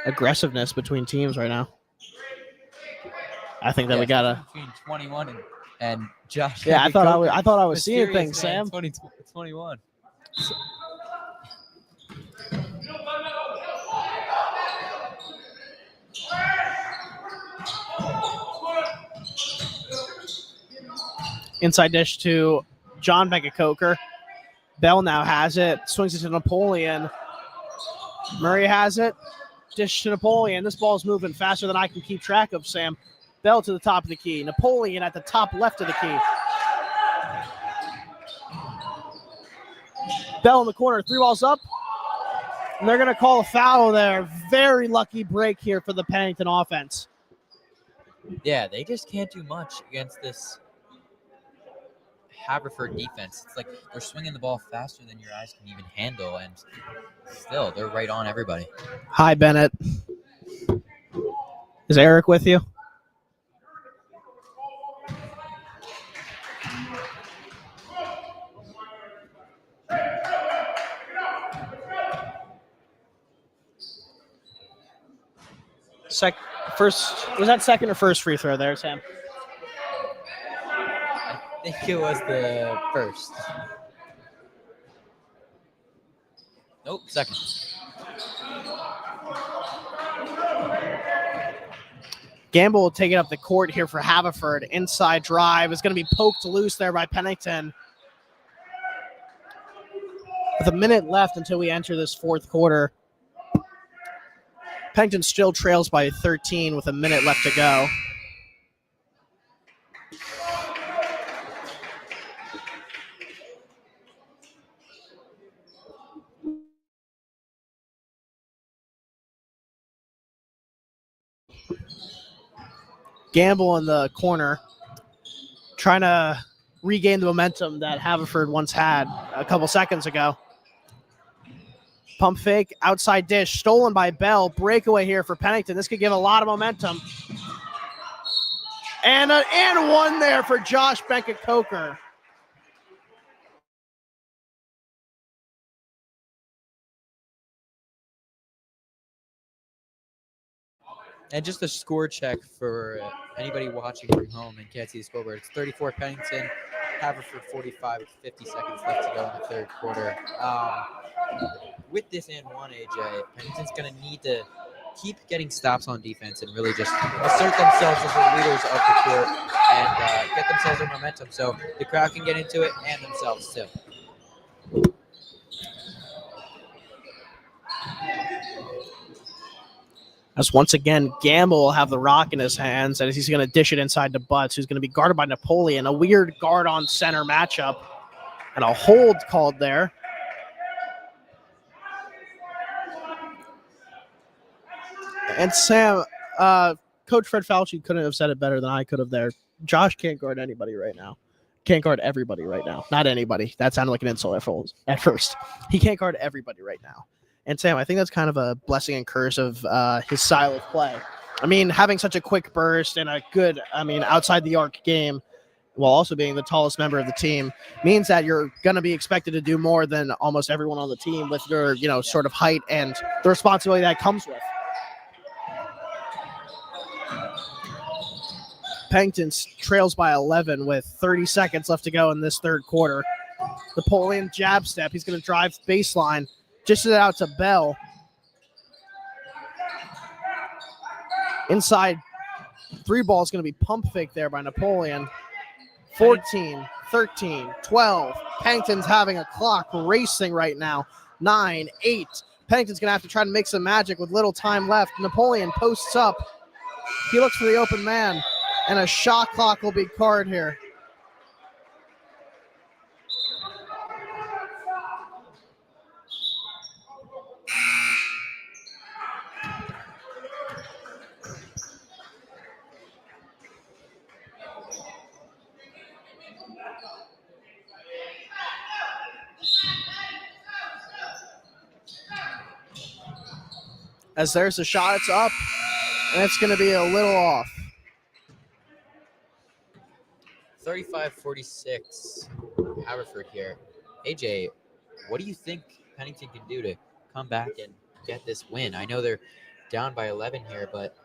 aggressiveness between teams right now. I think that we gotta between 21 and Josh. Yeah, I thought I was seeing things, Sam. 21. Inside dish to John Benka Coker. Bell now has it. Swings it to Napoleon. Murray has it. Dish to Napoleon. This ball is moving faster than I can keep track of, Sam. Bell to the top of the key. Napoleon at the top left of the key. Bell in the corner. 3 balls up. And they're going to call a foul there. Very lucky break here for the Pennington offense. Yeah, they just can't do much against this Haverford defense. It's like they're swinging the ball faster than your eyes can even handle, and still they're right on everybody. Hi, Bennett. Is Eric with you? Was that second or first free throw there, Sam? I think it was the first. Nope, second. Gamble will take it up the court here for Haverford. Inside drive is going to be poked loose there by Pennington. With a minute left until we enter this fourth quarter. Pennington still trails by 13 with a minute left to go. Gamble in the corner, trying to regain the momentum that Haverford once had a couple seconds ago. Pump fake, outside dish, stolen by Bell. Breakaway here for Pennington. This could give a lot of momentum. And one there for Josh Beckett-Coker. And just a score check for anybody watching from home and can't see the scoreboard. It's 34 Pennington, Haverford 45 with 50 seconds left to go in the third quarter. With this and one, AJ, Pennington's going to need to keep getting stops on defense and really just assert themselves as the leaders of the court and get themselves their momentum so the crowd can get into it and themselves too. As once again, Gamble will have the rock in his hands, and he's going to dish it inside to Butts, who's going to be guarded by Napoleon. A weird guard on center matchup, and a hold called there. And Sam, Coach Fred Fauci couldn't have said it better than I could have there. Josh can't guard anybody right now. Can't guard everybody right now. Not anybody. That sounded like an insult at first. He can't guard everybody right now. And Sam, I think that's kind of a blessing and curse of his style of play. I mean, having such a quick burst and a good, outside the arc game, while also being the tallest member of the team, means that you're going to be expected to do more than almost everyone on the team with your, sort of height and the responsibility that comes with. Pennington trails by 11 with 30 seconds left to go in this third quarter. Napoleon jab step. He's going to drive baseline. Just it out to Bell. Inside, three ball is going to be pump fake there by Napoleon. 14, 13, 12. Pennington's having a clock racing right now. 9, 8. Pennington's going to have to try to make some magic with little time left. Napoleon posts up. He looks for the open man. And a shot clock will be called here. As there's a shot, it's up, and it's going to be a little off. 35-46, Haverford here. AJ, what do you think Pennington can do to come back and get this win? I know they're down by 11 here, but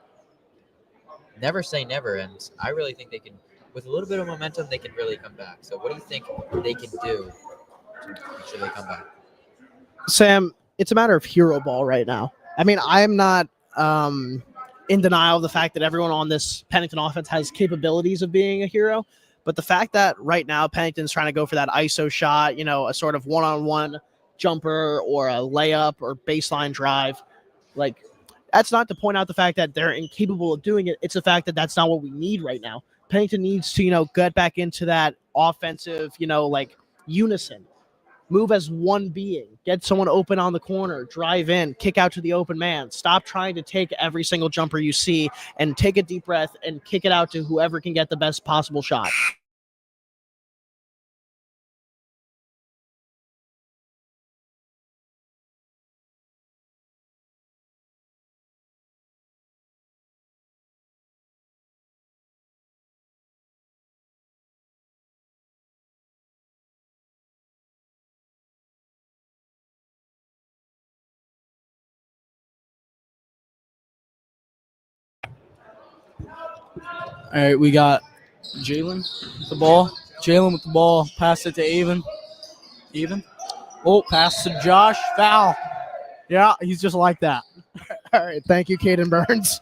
never say never, and I really think they can, with a little bit of momentum, they can really come back. So what do you think they can do to make sure they come back? Sam, it's a matter of hero ball right now. I mean, I'm not in denial of the fact that everyone on this Pennington offense has capabilities of being a hero. But the fact that right now Pennington's trying to go for that ISO shot, a sort of one-on-one jumper or a layup or baseline drive, that's not to point out the fact that they're incapable of doing it. It's the fact that that's not what we need right now. Pennington needs to, get back into that offensive, unison. Move as one being. Get someone open on the corner. Drive in. Kick out to the open man. Stop trying to take every single jumper you see and take a deep breath and kick it out to whoever can get the best possible shot. All right, we got Jalen with the ball. Jalen with the ball. Pass it to Avon. Avon. Oh, pass to Josh. Foul. Yeah, he's just like that. All right, thank you, Caden Burns.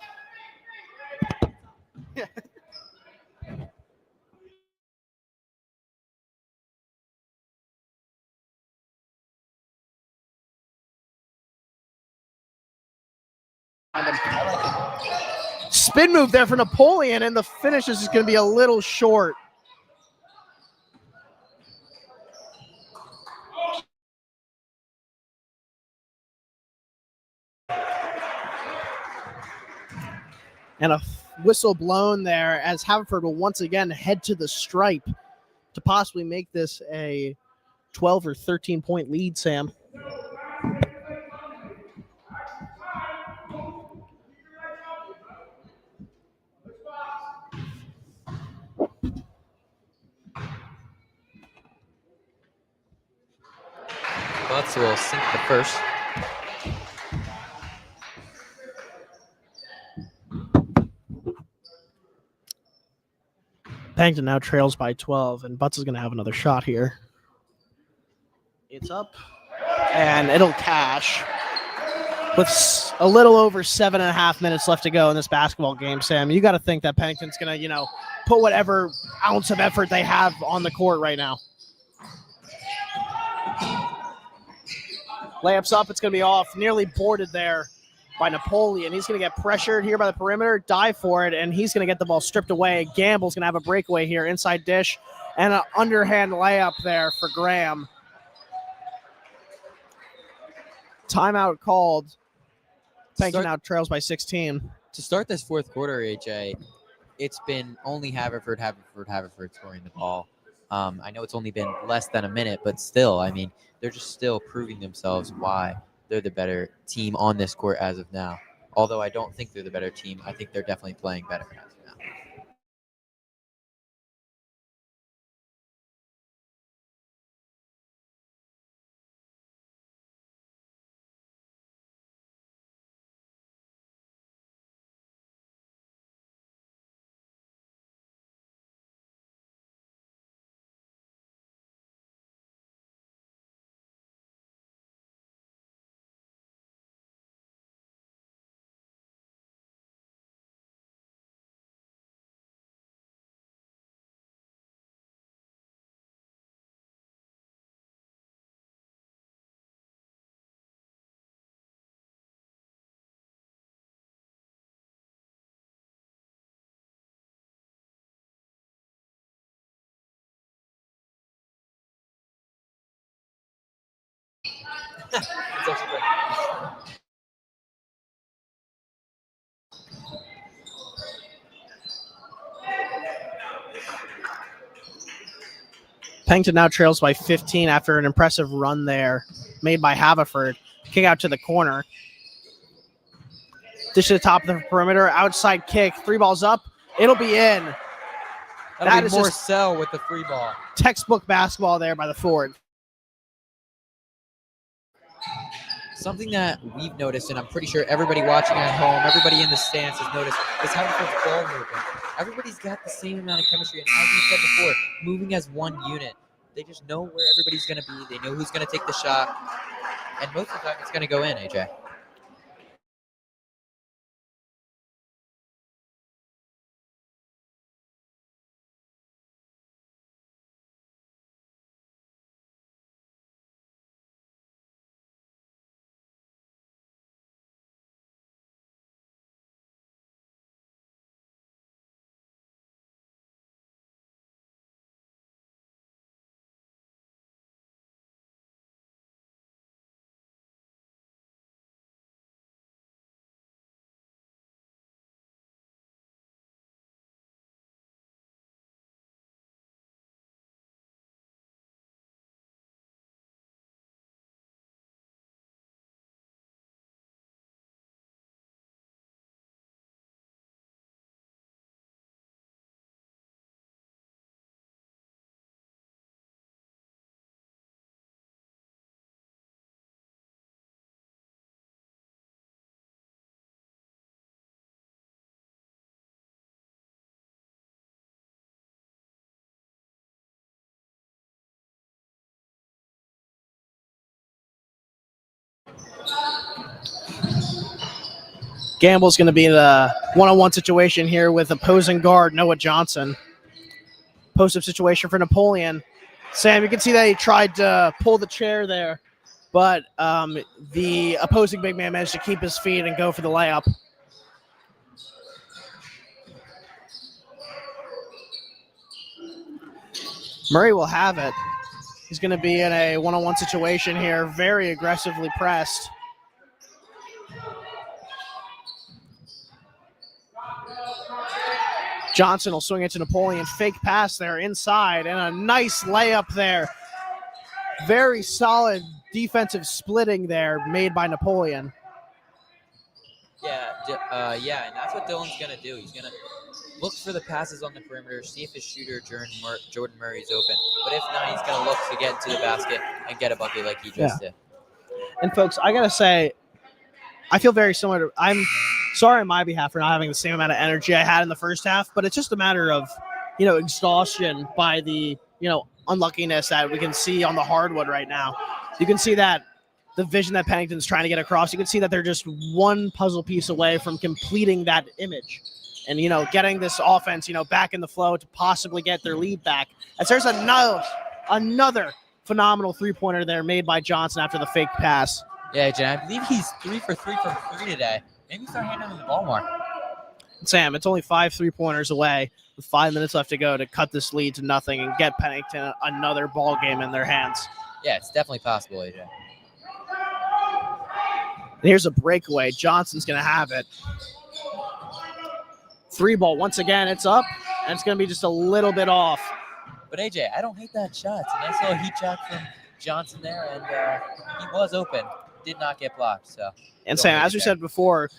Spin move there for Napoleon, and the finish is just going to be a little short. And a whistle blown there as Haverford will once again head to the stripe to possibly make this a 12 or 13 point lead, Sam. Betts will sink the first. Pennington now trails by 12, and Butts is going to have another shot here. It's up, and it'll cash. With a little over 7.5 minutes left to go in this basketball game, Sam, you got to think that Pennington's going to, put whatever ounce of effort they have on the court right now. Layup's up. It's going to be off. Nearly boarded there by Napoleon. He's going to get pressured here by the perimeter, dive for it, and he's going to get the ball stripped away. Gamble's going to have a breakaway here, inside dish, and an underhand layup there for Graham. Timeout called. Pennington now trails by 16. To start this fourth quarter, AJ, it's been only Haverford scoring the ball. I know it's only been less than a minute, but still, I mean, they're just still proving themselves why they're the better team on this court as of now. Although I don't think they're the better team, I think they're definitely playing better as of now. It's actually great. Pennington now trails by 15 after an impressive run there made by Haverford. Kick out to the corner. Dish to the top of the perimeter. Outside kick. 3 balls up. It'll be in. That'll be Morcell with the free ball. Textbook basketball there by the forward. Something that we've noticed, and I'm pretty sure everybody watching at home, everybody in the stands has noticed, is Haverford's ball movement. Everybody's got the same amount of chemistry, and as you said before, moving as one unit. They just know where everybody's going to be. They know who's going to take the shot, and most of the time it's going to go in, AJ. Gamble's going to be in the one-on-one situation here with opposing guard Noah Johnson. Post-up situation for Napoleon. Sam, you can see that he tried to pull the chair there, but the opposing big man managed to keep his feet and go for the layup. Murray will have it. He's going to be in a one-on-one situation here, very aggressively pressed. Johnson will swing it to Napoleon. Fake pass there inside, and a nice layup there. Very solid defensive splitting there made by Napoleon. Yeah, and that's what Dylan's going to do. He's going to look for the passes on the perimeter, see if his shooter, Jordan Murray, is open. But if not, he's going to look to get into the basket and get a bucket like he just did. And folks, I gotta say, I feel very similar to. I'm sorry on my behalf for not having the same amount of energy I had in the first half, but it's just a matter of, exhaustion by the, unluckiness that we can see on the hardwood right now. You can see that the vision that Pennington's trying to get across. You can see that they're just one puzzle piece away from completing that image, and getting this offense, back in the flow to possibly get their lead back. As there's another phenomenal 3-pointer there made by Johnson after the fake pass. Yeah, Jen, I believe he's 3 for 3 from 3 today. Maybe start handing him the ball more. Sam, it's only 5 3-pointers away with 5 minutes left to go to cut this lead to nothing and get Pennington another ball game in their hands. Yeah, it's definitely possible, AJ. And here's a breakaway. Johnson's going to have it. 3-ball. Once again, it's up, and it's going to be just a little bit off. But AJ, I don't hate that shot. It's a nice little heat check from Johnson there, and he was open. Did not get blocked. So. And Sam, as we said before,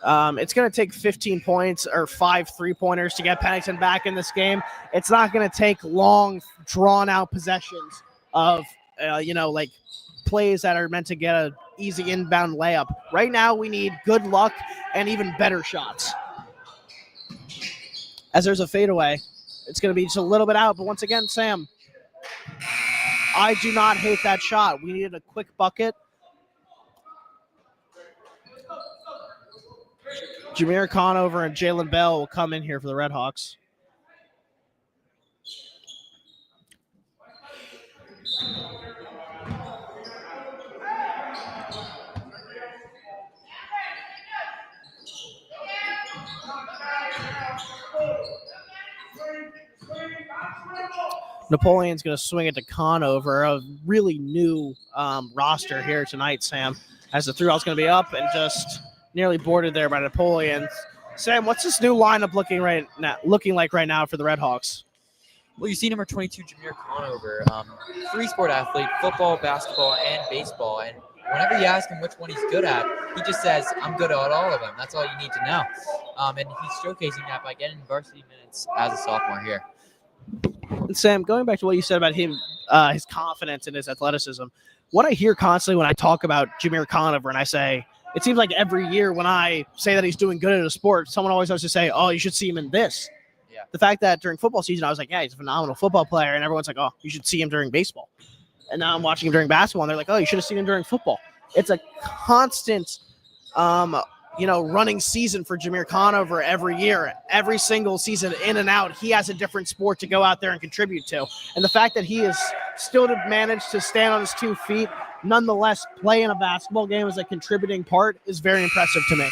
it's going to take 15 points or 5 3-pointers to get Pennington back in this game. It's not going to take long, drawn-out possessions of, plays that are meant to get an easy inbound layup. Right now, we need good luck and even better shots. As there's a fadeaway, it's going to be just a little bit out. But once again, Sam, I do not hate that shot. We needed a quick bucket. Jameer Conover and Jalen Bell will come in here for the Red Hawks. Napoleon's going to swing it to Conover, a really new roster here tonight, Sam, as the 3-ball's going to be up and just nearly boarded there by Napoleon. Sam, what's this new lineup looking like right now for the Red Hawks? Well, you see number 22, Jameer Conover, 3-sport athlete, football, basketball, and baseball. And whenever you ask him which one he's good at, he just says, I'm good at all of them. That's all you need to know. And he's showcasing that by getting varsity minutes as a sophomore here. And Sam, going back to what you said about him, his confidence and his athleticism, what I hear constantly when I talk about Jameer Conover, and I say, it seems like every year when I say that he's doing good at a sport, someone always has to say, oh, you should see him in this. Yeah. The fact that during football season, I was like, yeah, he's a phenomenal football player. And everyone's like, oh, you should see him during baseball. And now I'm watching him during basketball, and they're like, oh, you should have seen him during football. It's a constant, running season for Jameer Conover every year. Every single season, in and out, he has a different sport to go out there and contribute to. And the fact that he is still to manage to stand on his 2 feet, nonetheless play in a basketball game as a contributing part is very impressive to me.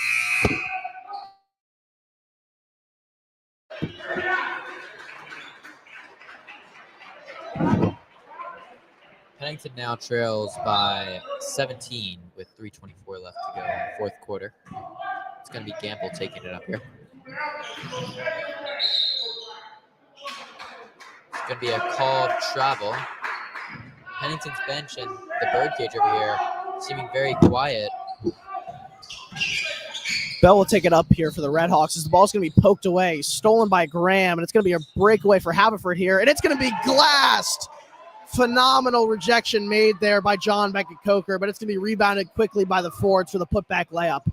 Pennington now trails by 17 with 3:24 left to go in the fourth quarter. It's going to be Gamble taking it up here. It's going to be a called travel. Pennington's bench and the birdcage over here seeming very quiet. Bell will take it up here for the Red Hawks as the ball's going to be poked away, stolen by Graham, and it's going to be a breakaway for Haverford here, and it's going to be glassed. Phenomenal rejection made there by John Beckett-Coker, but it's going to be rebounded quickly by the Fords for the putback layup.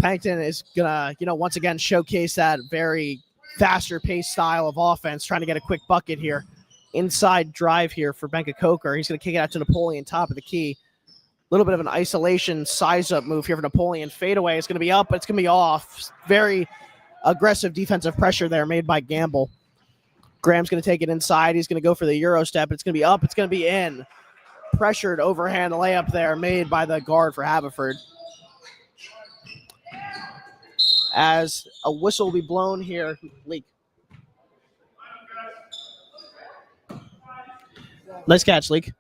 Pennington is going to, once again showcase that very faster-paced style of offense, trying to get a quick bucket here. Inside drive here for Beckett-Coker. He's going to kick it out to Napoleon, top of the key. A little bit of an isolation size-up move here for Napoleon. Fadeaway is going to be up, but it's going to be off. Very aggressive defensive pressure there made by Gamble. Graham's going to take it inside. He's going to go for the Euro step. It's going to be up. It's going to be in. Pressured overhand layup there made by the guard for Haverford. As a whistle will be blown here. Leak. Nice catch, Leak.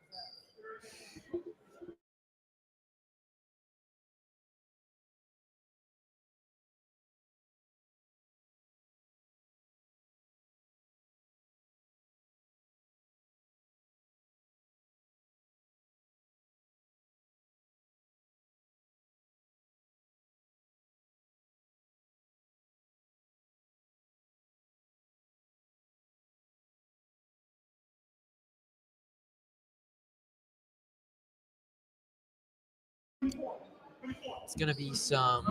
It's going to be some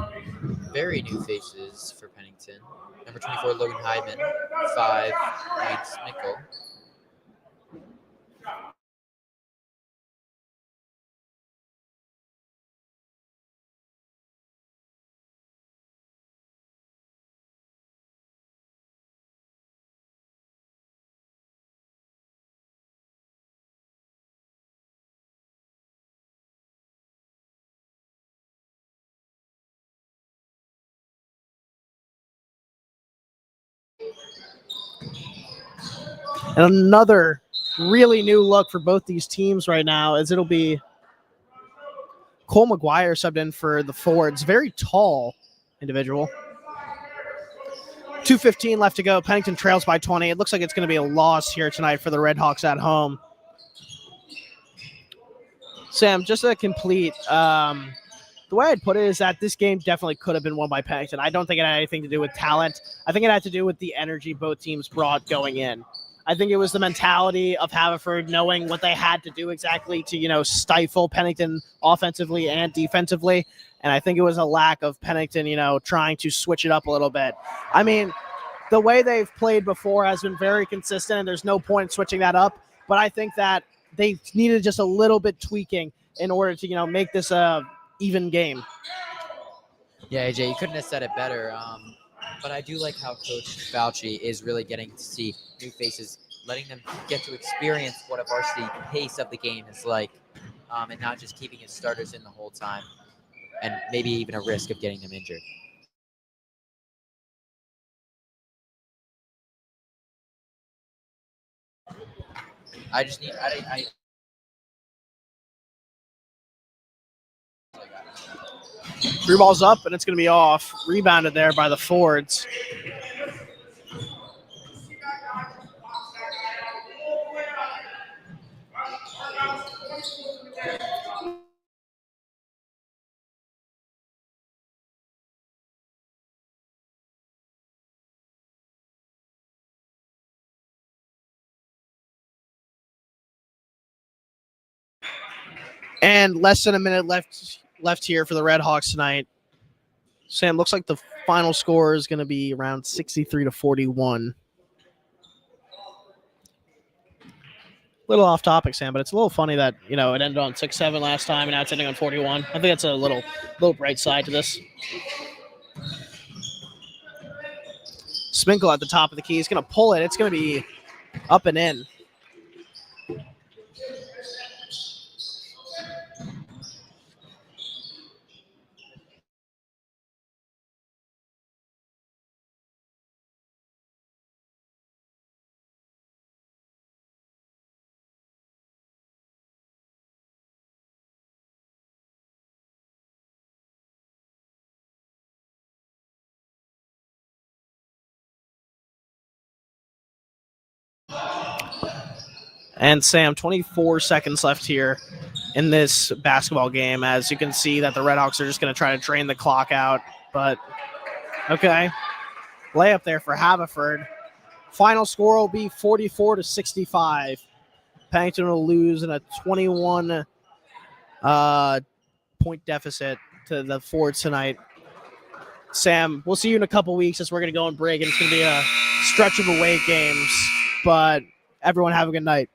very new faces for Pennington. Number 24, Logan Hyman. 5, Wade Smickle. And another really new look for both these teams right now, as it'll be Cole McGuire subbed in for the Fords. Very tall individual. 2:15 left to go. Pennington trails by 20. It looks like it's going to be a loss here tonight for the Redhawks at home. Sam, just to complete, the way I'd put it is that this game definitely could have been won by Pennington. I don't think it had anything to do with talent. I think it had to do with the energy both teams brought going in. I think it was the mentality of Haverford knowing what they had to do exactly to, stifle Pennington offensively and defensively. And I think it was a lack of Pennington, trying to switch it up a little bit. I mean, the way they've played before has been very consistent, and there's no point in switching that up. But I think that they needed just a little bit tweaking in order to, make this a even game. Yeah, AJ, you couldn't have said it better. But I do like how Coach Fauci is really getting to see new faces, letting them get to experience what a varsity pace of the game is like, and not just keeping his starters in the whole time, and maybe even a risk of getting them injured. I just need I 3 balls up, and it's going to be off. Rebounded there by the Fords. And less than a minute left here for the Redhawks tonight. Sam, looks like the final score is going to be around 63-41. Little off topic, Sam, but it's a little funny that, it ended on 6-7 last time, and now it's ending on 41. I think that's a little bright side to this. Sminkle at the top of the key. He's going to pull it. It's going to be up and in. And Sam, 24 seconds left here in this basketball game. As you can see that the Redhawks are just going to try to drain the clock out. But, okay. Layup there for Haverford. Final score will be 44-65. Pennington will lose in a 21 point deficit to the Fords tonight. Sam, we'll see you in a couple weeks as we're going to go on break, and it's going to be a stretch of away games. But everyone have a good night.